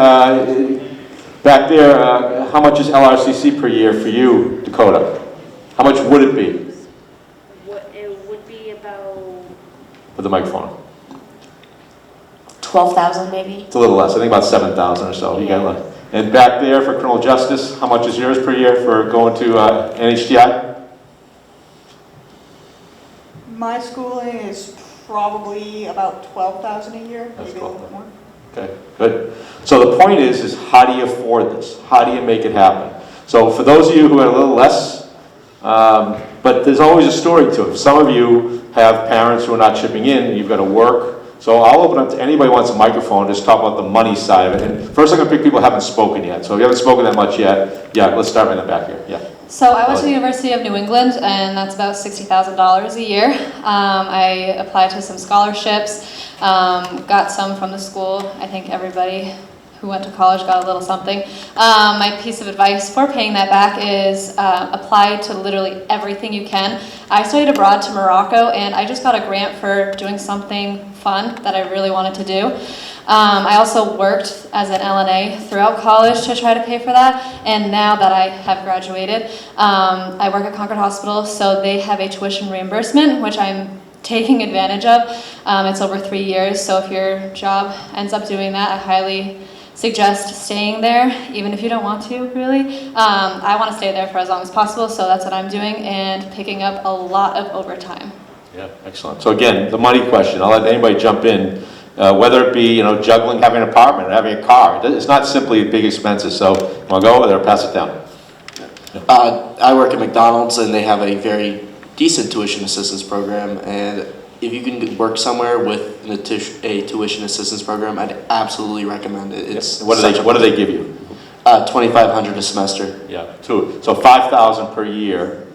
back there, how much is LRCC per year for you, Dakota? How much would it be? It would be about Put the microphone on. 12,000 maybe. It's a little less. I think about 7,000 or so. You got lucky. And back there for criminal justice, how much is yours per year for going to NHTI? My schooling is probably about 12,000 a year, That's maybe a little bit more. Okay, good. So the point is how do you afford this? How do you make it happen? So for those of you who are a little less, but there's always a story to it. Some of you have parents who are not chipping in, and you've got to work. So I'll open up to anybody who wants a microphone, just talk about the money side of it. And first I'm going to pick people who haven't spoken yet. So if you haven't spoken that much yet, yeah, let's start right in the back here. Yeah. So I went to the University of New England, and that's about $60,000 a year. I applied to some scholarships, got some from the school. I think everybody who went to college got a little something. My piece of advice for paying that back is apply to literally everything you can. I studied abroad to Morocco, and I just got a grant for doing something fun that I really wanted to do. I also worked as an LNA throughout college to try to pay for that, and now that I have graduated, I work at Concord Hospital, so they have a tuition reimbursement, which I'm taking advantage of. It's over 3 years, so if your job ends up doing that, I highly suggest staying there, even if you don't want to, really. I want to stay there for as long as possible, so that's what I'm doing, and picking up a lot of overtime. Yeah, excellent. So again, the money question, I'll let anybody jump in. Whether it be, juggling having an apartment or having a car. It's not simply big expenses. So you want to go over there, pass it down. I work at McDonald's, and they have a very decent tuition assistance program. And if you can work somewhere with a tuition assistance program, I'd absolutely recommend it. It's What do they give you? $2,500 a semester. Yeah, so $5,000 per year.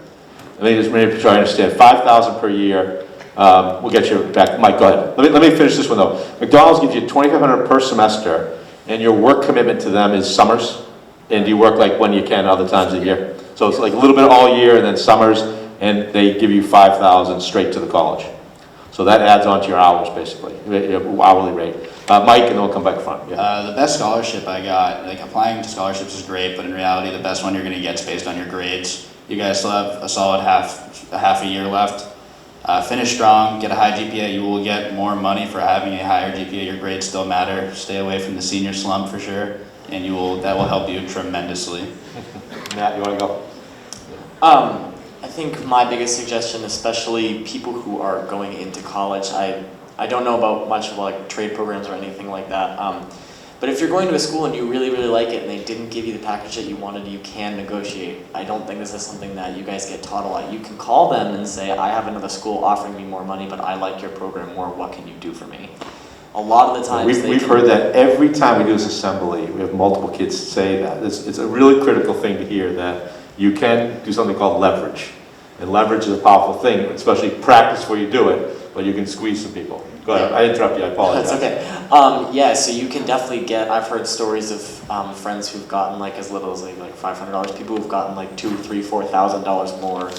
Let me just try to understand. $5,000 per year. We'll get you back. Mike, go ahead. Let me finish this one though. McDonald's gives you $2,500 per semester, and your work commitment to them is summers. And you work like when you can, other times of the year. So it's like a little bit all year, and then summers, and they give you $5,000 straight to the college. So that adds on to your hours, basically, your hourly rate. Mike, and then we'll come back front. Yeah. The best scholarship I got, like applying to scholarships is great, but in reality, the best one you're going to get is based on your grades. You guys still have a solid half a year left. Finish strong, get a high GPA. You will get more money for having a higher GPA. Your grades still matter. Stay away from the senior slump for sure, and that will help you tremendously. Matt, you want to go? I think my biggest suggestion, especially people who are going into college, I don't know about much of like trade programs or anything like that. But if you're going to a school and you really, really like it and they didn't give you the package that you wanted, you can negotiate. I don't think this is something that you guys get taught a lot. You can call them and say, I have another school offering me more money, but I like your program more. What can you do for me? A lot of the times We've heard that every time we do this assembly. We have multiple kids say that. It's a really critical thing to hear, that you can do something called leverage. And leverage is a powerful thing, especially practice before you do it, but you can squeeze some people. Go ahead, I interrupt you, I apologize. That's okay. Yeah, so you can definitely get, I've heard stories of friends who've gotten like as little as like $500, people who've gotten like $2,000, $3,000, $4,000 more.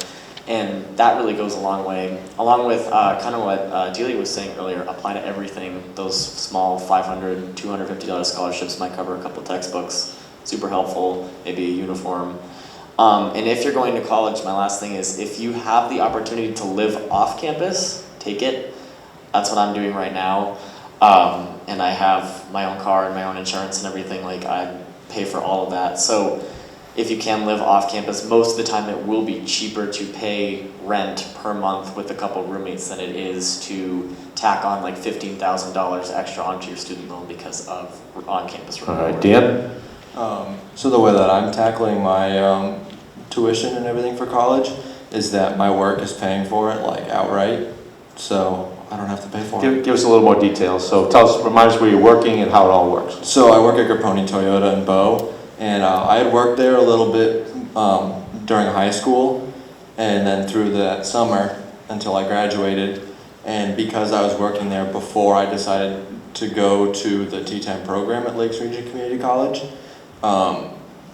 And that really goes a long way. Along with kind of what Delia was saying earlier, apply to everything. Those small $500, $250 scholarships might cover a couple textbooks, super helpful, maybe a uniform. And if you're going to college, my last thing is, if you have the opportunity to live off campus, take it. That's what I'm doing right now. And I have my own car and my own insurance and everything, like I pay for all of that. So if you can live off campus, most of the time it will be cheaper to pay rent per month with a couple roommates than it is to tack on like $15,000 extra onto your student loan because of on-campus All rental. right, Dan? So the way that I'm tackling my tuition and everything for college is that my work is paying for it, like outright, so I don't have to pay for it. Give us a little more details. So remind us where you're working and how it all works. So I work at Garponi Toyota in Bow, and I had worked there a little bit during high school, and then through that summer until I graduated. And because I was working there before I decided to go to the T10 program at Lakes Region Community College,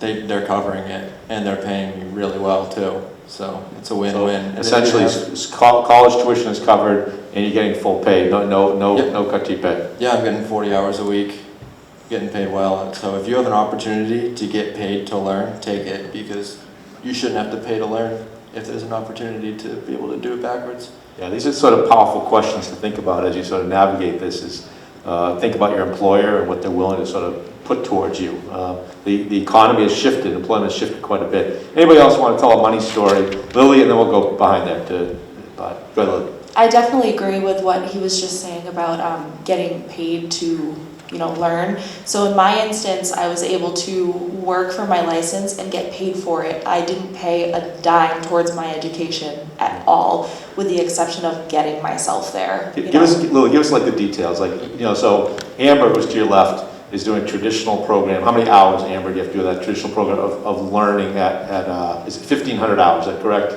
they're covering it, and they're paying me really well too. So it's a win-win. So essentially, college tuition is covered, and you're getting full pay. No cut to your pay. Yeah, I'm getting 40 hours a week, getting paid well. So if you have an opportunity to get paid to learn, take it, because you shouldn't have to pay to learn if there's an opportunity to be able to do it backwards. Yeah, these are sort of powerful questions to think about as you sort of navigate this. Think about your employer and what they're willing to sort of put towards you. The economy has shifted, employment has shifted quite a bit. Anybody else want to tell a money story? Lily, and then we'll go behind there. Go ahead, Lily. I definitely agree with what he was just saying about getting paid to, learn. So in my instance, I was able to work for my license and get paid for it. I didn't pay a dime towards my education at all, with the exception of getting myself there. Give us like the details. Like, so Amber, who's to your left, is doing a traditional program. How many hours, Amber, do you have to do that traditional program of learning at is it 1,500 hours, is that correct?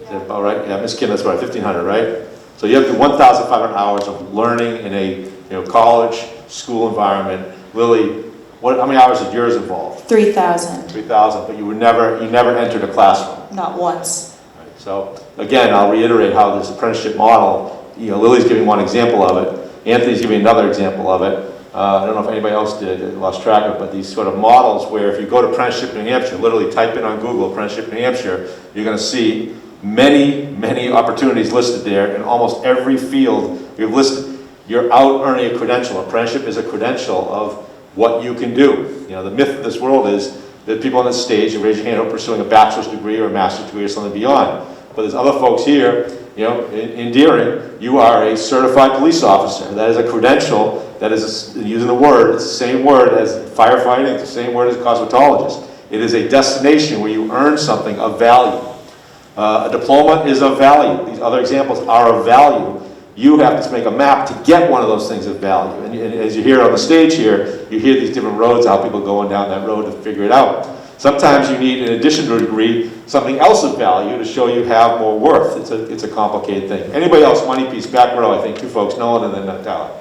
Is that about right? Yeah, Miss Kim, that's right, 1,500, right? So you have to do 1,500 hours of learning in a college, school environment. Lily, how many hours did yours involve? 3,000. 3,000, but you never entered a classroom. Not once. Right. So again, I'll reiterate how this apprenticeship model, Lily's giving one example of it, Anthony's giving another example of it. I don't know if anybody else did, I lost track of it, but these sort of models where if you go to Apprenticeship New Hampshire, literally type in on Google Apprenticeship New Hampshire, you're going to see many opportunities listed there in almost every field we've listed. You're out earning a credential. Apprenticeship is a credential of what you can do. The myth of this world is that people on this stage, you raise your hand up pursuing a bachelor's degree or a master's degree or something beyond. But there's other folks here, in Deering, you are a certified police officer. That is a credential that is, using the word, it's the same word as firefighting, it's the same word as cosmetologist. It is a destination where you earn something of value. A diploma is of value. These other examples are of value. You have to make a map to get one of those things of value. And as you hear on the stage here, you hear these different roads, how people going down that road to figure it out. Sometimes you need, in addition to a degree, something else of value to show you have more worth. It's a complicated thing. Anybody else, money piece, back row, I think, two folks, Nolan and then Tyler.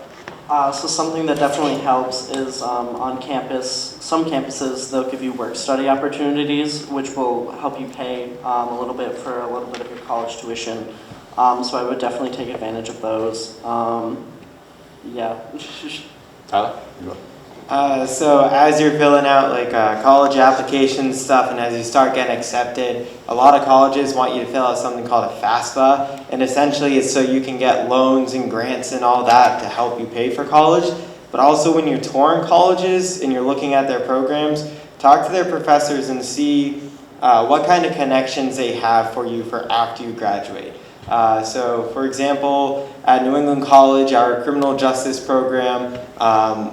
So something that definitely helps is on campus, some campuses, they'll give you work-study opportunities, which will help you pay a little bit for a little bit of your college tuition. So I would definitely take advantage of those. Yeah. Tyler? So as you're filling out college application stuff, and as you start getting accepted, a lot of colleges want you to fill out something called a FAFSA, and essentially it's so you can get loans and grants and all that to help you pay for college. But also when you're touring colleges and you're looking at their programs, talk to their professors and see what kind of connections they have for you for after you graduate. So for example, at New England College, our criminal justice program,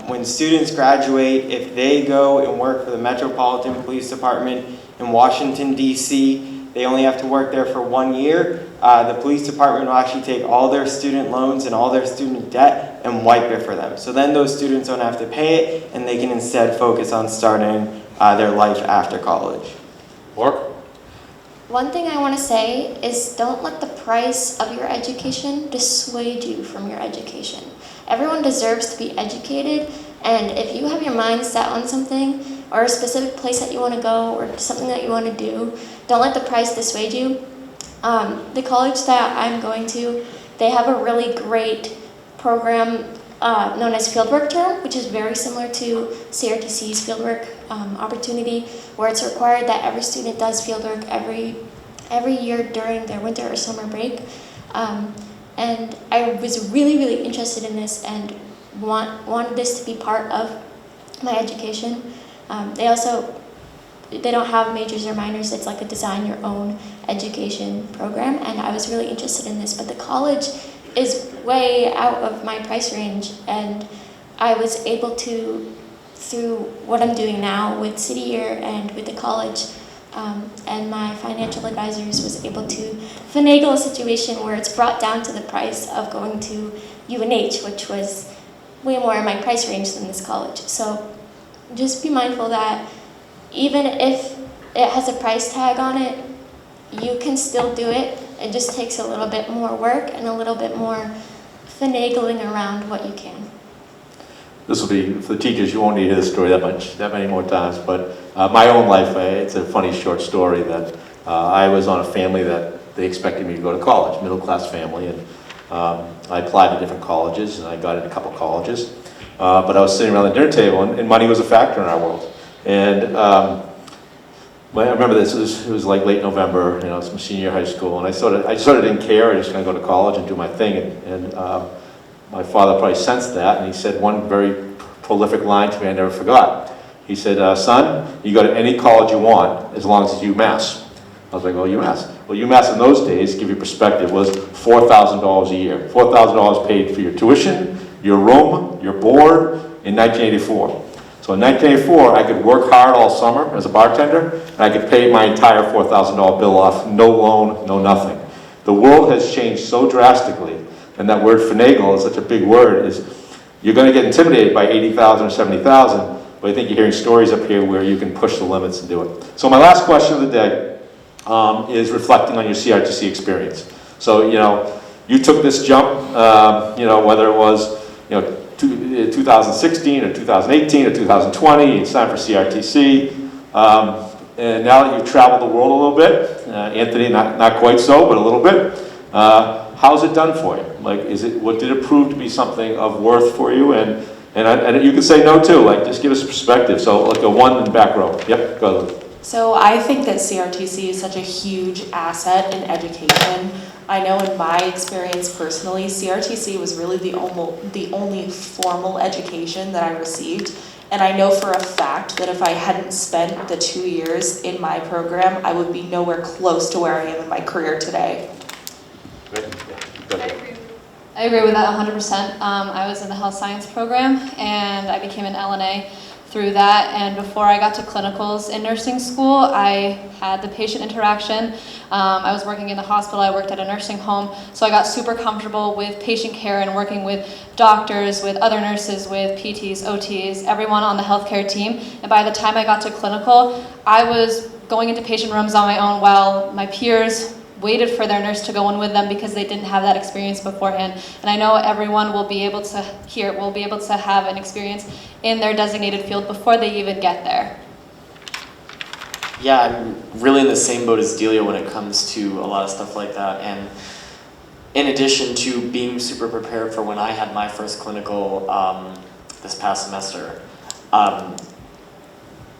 when students graduate, if they go and work for the Metropolitan Police Department in Washington, D.C., they only have to work there for 1 year. The police department will actually take all their student loans and all their student debt and wipe it for them. So then those students don't have to pay it, and they can instead focus on starting their life after college. Mark? One thing I want to say is don't let the price of your education dissuade you from your education. Everyone deserves to be educated, and if you have your mind set on something or a specific place that you want to go or something that you want to do, don't let the price dissuade you. The college that I'm going to, they have a really great program known as Fieldwork Term, which is very similar to CRTC's Fieldwork opportunity, where it's required that every student does fieldwork every year during their winter or summer break. And I was really, really interested in this and wanted this to be part of my education. They don't have majors or minors, it's like a design your own education program, and I was really interested in this, but the college is way out of my price range, and I was able to, through what I'm doing now with City Year and with the college, and my financial advisors, was able to finagle a situation where it's brought down to the price of going to UNH, which was way more in my price range than this college. So just be mindful that even if it has a price tag on it, you can still do it. It just takes a little bit more work and a little bit more finagling around what you can. This will be, for the teachers, you won't need to hear the story that many more times, but my own life, it's a funny short story that I was on a family that they expected me to go to college, middle-class family, and I applied to different colleges, and I got in a couple colleges, but I was sitting around the dinner table, and money was a factor in our world. And I remember this, it was like late November, it was my senior year of high school, and I sort of didn't care, I was just going to go to college and do my thing, and my father probably sensed that, and he said one very prolific line to me I never forgot. He said, son, you go to any college you want as long as it's UMass. I was like, well, UMass. Well, UMass in those days, to give you perspective, was $4,000 a year. $4,000 paid for your tuition, your room, your board in 1984. So in 1984, I could work hard all summer as a bartender, and I could pay my entire $4,000 bill off, no loan, no nothing. The world has changed so drastically, and that word finagle is such a big word, is you're going to get intimidated by 80,000 or 70,000, but I think you're hearing stories up here where you can push the limits and do it. So my last question of the day is reflecting on your CRTC experience. So, you took this jump, whether it was, 2016 or 2018 or 2020, it's time for CRTC. And now that you've traveled the world a little bit, Anthony, not quite so, but a little bit, how's it done for you? Like, what did it prove to be something of worth for you? And you can say no too, like, just give us a perspective. So like a one in the back row. Yep, go ahead. So I think that CRTC is such a huge asset in education. I know in my experience personally, CRTC was really the only formal education that I received. And I know for a fact that if I hadn't spent the 2 years in my program, I would be nowhere close to where I am in my career today. I agree with that 100%. I was in the health science program, and I became an LNA through that. And before I got to clinicals in nursing school, I had the patient interaction. I was working in the hospital, I worked at a nursing home, so I got super comfortable with patient care and working with doctors, with other nurses, with PTs, OTs, everyone on the healthcare team. And by the time I got to clinical, I was going into patient rooms on my own while my peers waited for their nurse to go in with them because they didn't have that experience beforehand. And I know everyone will be able to have an experience in their designated field before they even get there. Yeah, I'm really in the same boat as Delia when it comes to a lot of stuff like that. And in addition to being super prepared for when I had my first clinical this past semester,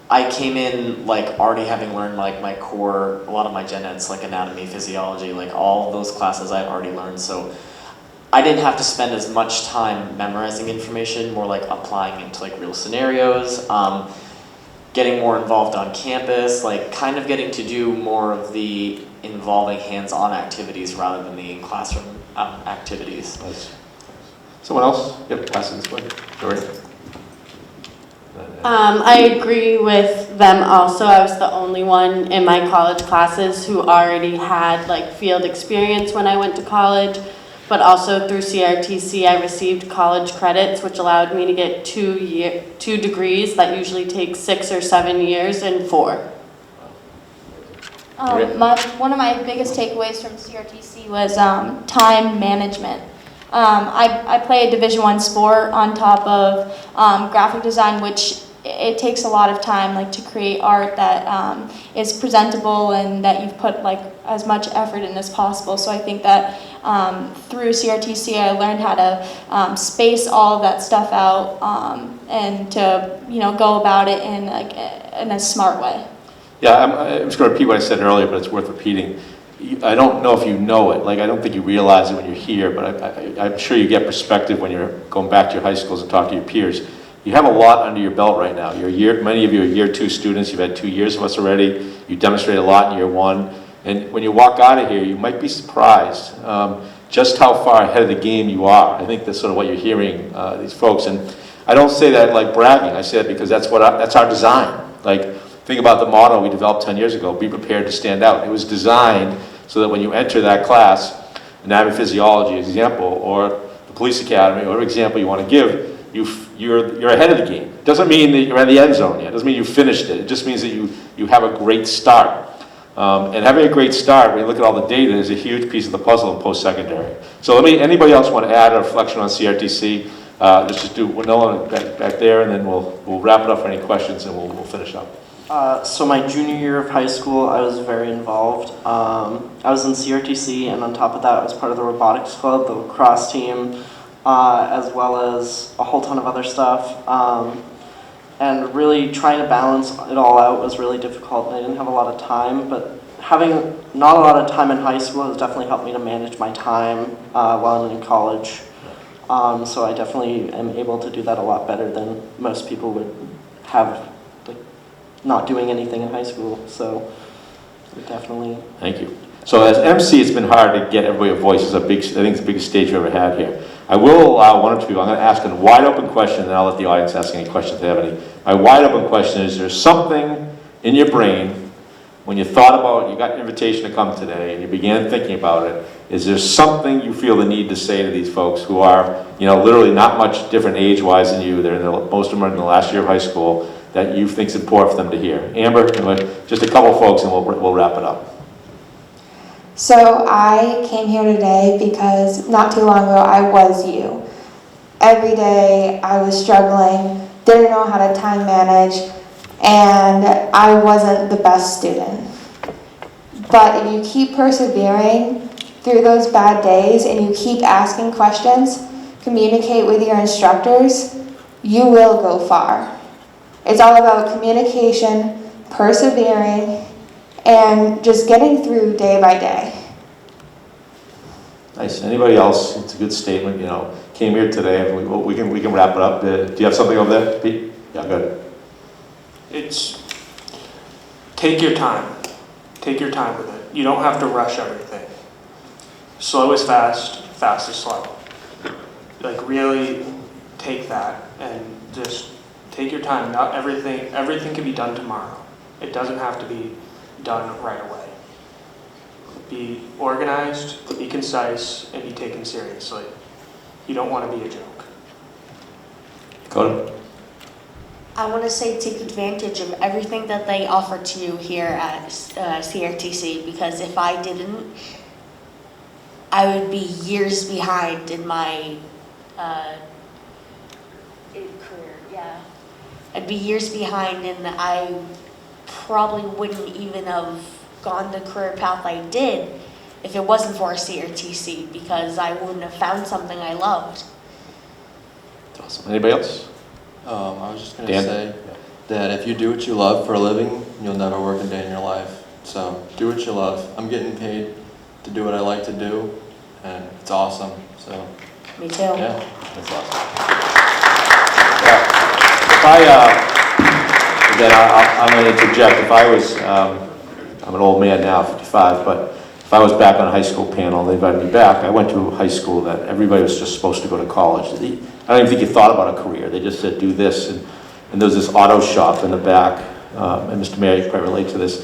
I came in like already having learned like my core, a lot of my gen eds, like anatomy, physiology, like all of those classes I'd already learned. So I didn't have to spend as much time memorizing information, more like applying it to like real scenarios. getting more involved on campus, like kind of getting to do more of the involving hands-on activities rather than the classroom activities. Nice. Someone else? Yep, pass it this way. Dory. I agree with them also. I was the only one in my college classes who already had like field experience when I went to college, but also through CRTC I received college credits, which allowed me to get 2 degrees that usually take 6 or 7 years in 4. One of my biggest takeaways from CRTC was time management. I play a Division I sport on top of graphic design, which it takes a lot of time, like to create art that is presentable and that you've put like as much effort in as possible. So I think that through CRTC, I learned how to space all of that stuff out and to go about it in a smart way. Yeah, I'm just going to repeat what I said earlier, but it's worth repeating. I don't know if you know it, like I don't think you realize it when you're here, but I'm sure you get perspective when you're going back to your high schools and talk to your peers. You have a lot under your belt right now. Many of you are year 2 students, you've had 2 years of us already, you demonstrate a lot in year 1, and when you walk out of here, you might be surprised just how far ahead of the game you are. I think that's sort of what you're hearing, these folks, and I don't say that like bragging, I say it because that's our design. Like, think about the motto we developed 10 years ago, be prepared to stand out. It was designed so that when you enter that class, anatomy physiology example, or the police academy, or whatever example you want to give, you're ahead of the game. It doesn't mean that you're in the end zone yet. It doesn't mean you finished it. It just means that you have a great start. And having a great start, when you look at all the data, is a huge piece of the puzzle in post-secondary. So anybody else want to add a reflection on CRTC? Let's just do Nolan back there, and then we'll wrap it up for any questions, and we'll finish up. So my junior year of high school, I was very involved. I was in CRTC, and on top of that, I was part of the robotics club, the lacrosse team, as well as a whole ton of other stuff. And really trying to balance it all out was really difficult. I didn't have a lot of time, but having not a lot of time in high school has definitely helped me to manage my time while I'm in college. So I definitely am able to do that a lot better than most people would have, like, not doing anything in high school. So definitely. Thank you. So as MC, it's been hard to get everybody a voice. I think it's the biggest stage we've ever had here. I will allow 1 or 2 people. I'm going to ask a wide open question, and then I'll let the audience ask any questions if they have any. My wide open question is: there something in your brain when you thought about, you got an invitation to come today, and you began thinking about it? Is there something you feel the need to say to these folks who are, literally not much different age-wise than you? Most of them are in the last year of high school, that you think is important for them to hear? Amber, just a couple folks, and we'll wrap it up. So I came here today because not too long ago I was you. Every day I was struggling, didn't know how to time manage, and I wasn't the best student. But if you keep persevering through those bad days and you keep asking questions, communicate with your instructors, you will go far. It's all about communication, persevering, and just getting through day by day. Nice. Anybody else? It's a good statement. Came here today, and we can wrap it up. Do you have something over there, Pete? Yeah, good. It's take your time. Take your time with it. You don't have to rush everything. Slow is fast, fast is slow. Like, really take that and just take your time. Not everything can be done tomorrow. It doesn't have to be done right away. Be organized, be concise, and be taken seriously. You don't want to be a joke. Coda? I want to say take advantage of everything that they offer to you here at CRTC, because if I didn't, I would be years behind in my career. Yeah, I'd be years behind, and I probably wouldn't even have gone the career path I did if it wasn't for CRTC, because I wouldn't have found something I loved. Awesome. Anybody else? I was just going to say that if you do what you love for a living, you'll never work a day in your life. So do what you love. I'm getting paid to do what I like to do, and it's awesome. So. Me too. Yeah, that's awesome. Yeah. then I'm going to interject. If I was, I'm an old man now, 55, but if I was back on a high school panel, they invited me back. I went to a high school that everybody was just supposed to go to college. I don't even think you thought about a career. They just said, do this. And there was this auto shop in the back, and Mr. Mayor, you can probably relate to this.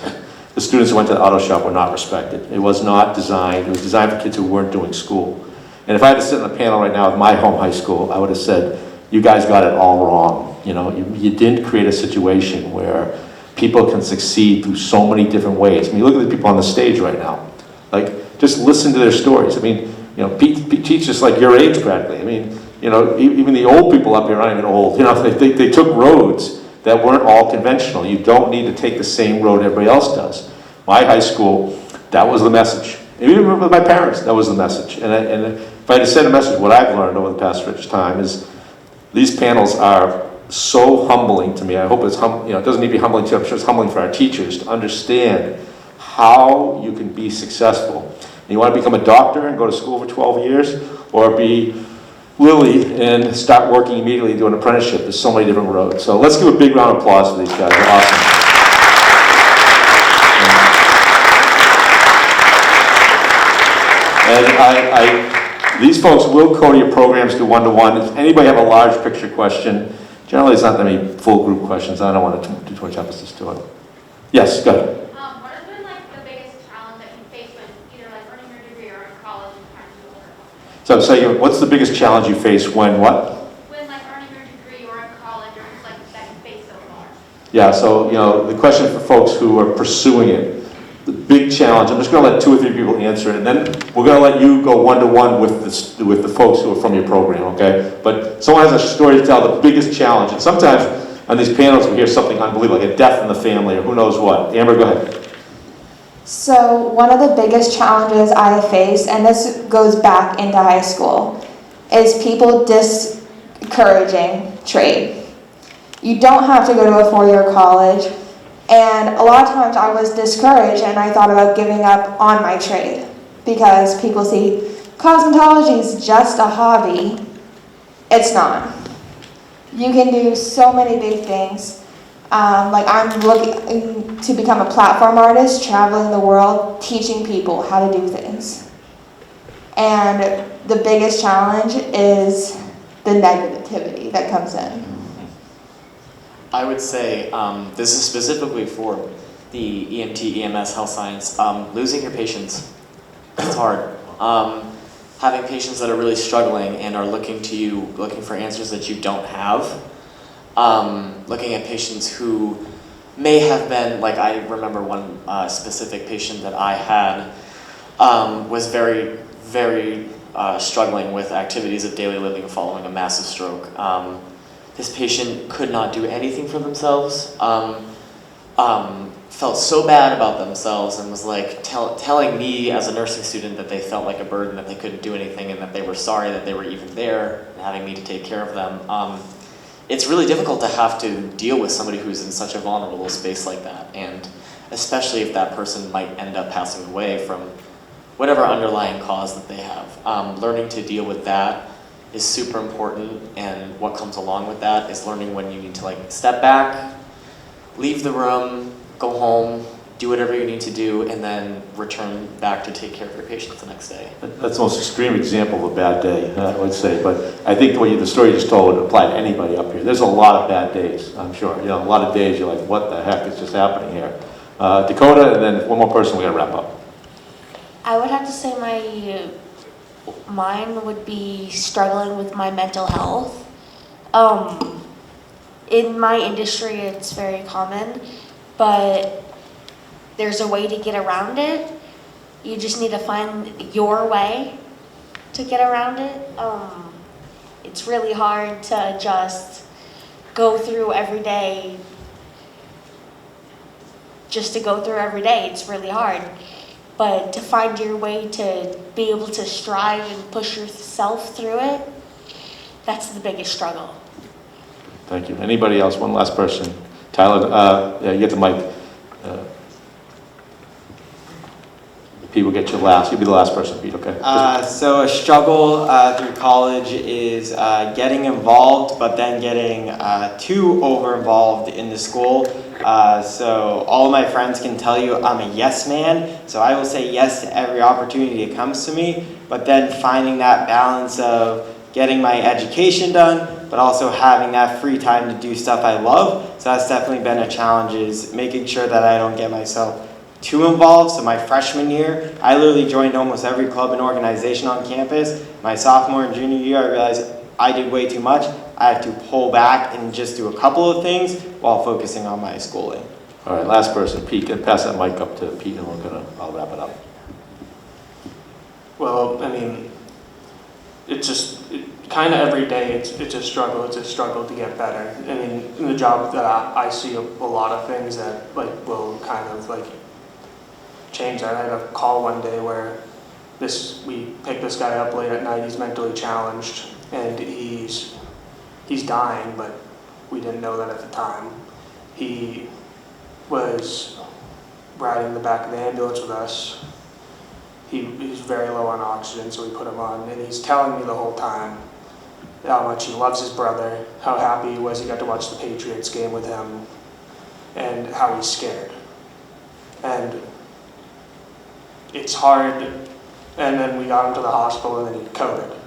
The students who went to the auto shop were not respected. It was not designed. It was designed for kids who weren't doing school. And if I had to sit on a panel right now with my home high school, I would have said, you guys got it all wrong. You know, you didn't create a situation where people can succeed through so many different ways. I mean, look at the people on the stage right now. Like, just listen to their stories. I mean, you know, Pete teaches like your age practically. I mean, you know, even the old people up here aren't even old. You know, they took roads that weren't all conventional. You don't need to take the same road everybody else does. My high school, that was the message. Even with my parents, that was the message. And if I had to send a message, what I've learned over the past rich time is these panels are so humbling to me. I hope it's it doesn't need to be humbling to you. I'm sure it's humbling for our teachers to understand how you can be successful. And you want to become a doctor and go to school for 12 years, or be Lily and start working immediately, do an apprenticeship. There's so many different roads. So let's give a big round of applause for these guys. They're awesome. And these folks will code your programs to one-to-one. If anybody have a large picture question, generally it's not that many full group questions. I don't want to do too much emphasis to it. Yes, go ahead. What has been like the biggest challenge that you face when either like earning your degree or in college and trying to overcome? So I'm saying, what's the biggest challenge you face when what? When like earning your degree or in college or just like that you face so far? Yeah, so, you know, the question for folks who are pursuing it, the big challenge, I'm just going to let 2 or 3 people answer it, and then we're going to let you go one-to-one with the folks who are from your program, okay? But someone has a story to tell, the biggest challenge, and sometimes on these panels we hear something unbelievable, like a death in the family or who knows what. Amber, go ahead. So one of the biggest challenges I face, and this goes back into high school, is people discouraging trade. You don't have to go to a 4-year college, and a lot of times I was discouraged and I thought about giving up on my trade because people see cosmetology is just a hobby. It's not. You can do so many big things. Like I'm looking to become a platform artist, traveling the world, teaching people how to do things. And the biggest challenge is the negativity that comes in. I would say this is specifically for the EMT, EMS, health science. Losing your patients, it's hard. Having patients that are really struggling and are looking to you, looking for answers that you don't have. Looking at patients who may have been, like I remember one specific patient that I had was very, very struggling with activities of daily living following a massive stroke. This patient could not do anything for themselves, felt so bad about themselves and was like telling me as a nursing student that they felt like a burden, that they couldn't do anything and that they were sorry that they were even there and having me to take care of them. It's really difficult to have to deal with somebody who's in such a vulnerable space like that, and especially if that person might end up passing away from whatever underlying cause that they have. Learning to deal with that is super important, and what comes along with that is learning when you need to like step back, leave the room, go home, do whatever you need to do, and then return back to take care of your patients the next day. That's the most extreme example of a bad day, I would say, but I think the story you just told would apply to anybody up here. There's a lot of bad days, I'm sure. You know, a lot of days you're like, what the heck is just happening here? Dakota, and then one more person, we gotta wrap up. I would have to say mine would be struggling with my mental health. In my industry, it's very common, but there's a way to get around it. You just need to find your way to get around it. It's really hard to just go through every day. Just to go through every day, it's really hard. But to find your way to be able to strive and push yourself through it, that's the biggest struggle. Thank you. Anybody else? One last person. Tyler, yeah, you get the mic. Pete will get you last. You'll be the last person, Pete, okay? So a struggle through college is getting involved, but then getting too over-involved in the school. So all of my friends can tell you I'm a yes man, so I will say yes to every opportunity that comes to me, but then finding that balance of getting my education done, but also having that free time to do stuff I love. So that's definitely been a challenge, is making sure that I don't get myself too involved. So my freshman year, I literally joined almost every club and organization on campus. My sophomore and junior year, I realized I did way too much. I have to pull back and just do a couple of things while focusing on my schooling. All right, last person, Pete. Can pass that mic up to Pete, and I'll wrap it up. Well, I mean, kind of every day it's a struggle. It's a struggle to get better. I mean, in the job that I see a lot of things that like will kind of like change that. I had a call one day where we picked this guy up late at night. He's mentally challenged and he's dying, but we didn't know that at the time. He was riding the back of the ambulance with us. He was very low on oxygen, so we put him on, and he's telling me the whole time how much he loves his brother, how happy he was he got to watch the Patriots game with him, and how he's scared. And it's hard, and then we got him to the hospital and then he had COVID.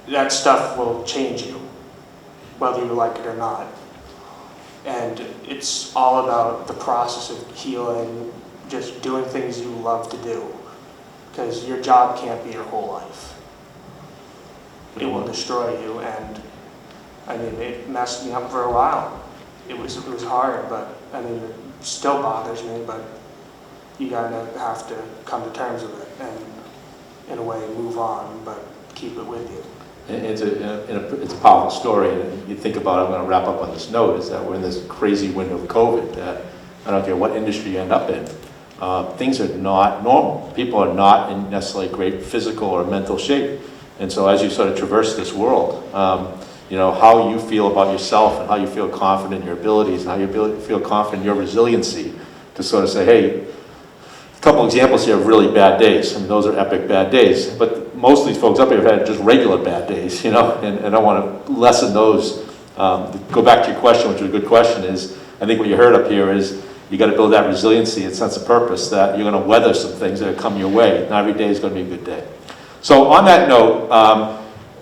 That stuff will change you, whether you like it or not. And it's all about the process of healing, just doing things you love to do. Because your job can't be your whole life. It will destroy you, and I mean, it messed me up for a while. It was hard, but I mean, it still bothers me, but you have to come to terms with it and, in a way, move on, but keep it with you. It's a powerful story, and you think about it, I'm going to wrap up on this note, is that we're in this crazy window of COVID that I don't care what industry you end up in, things are not normal. People are not in necessarily great physical or mental shape. And so as you sort of traverse this world, you know, how you feel about yourself and how you feel confident in your abilities and how you feel confident in your resiliency to sort of say, hey, a couple examples here of really bad days. I mean, those are epic bad days. But most of these folks up here have had just regular bad days, you know, and I want to lessen those. Go back to your question, which was a good question, is I think what you heard up here is you got to build that resiliency and sense of purpose that you're going to weather some things that come your way. Not every day is going to be a good day. So on that note,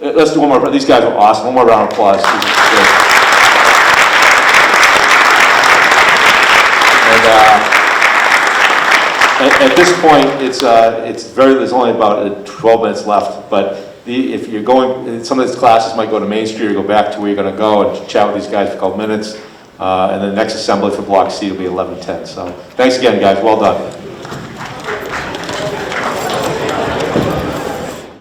let's do one more. These guys are awesome. One more round of applause. And at this point, there's only about 12 minutes left. But if you're going, some of these classes might go to Main Street or go back to where you're going to go and chat with these guys for a couple minutes. And the next assembly for Block C will be 11:10. So thanks again, guys. Well done.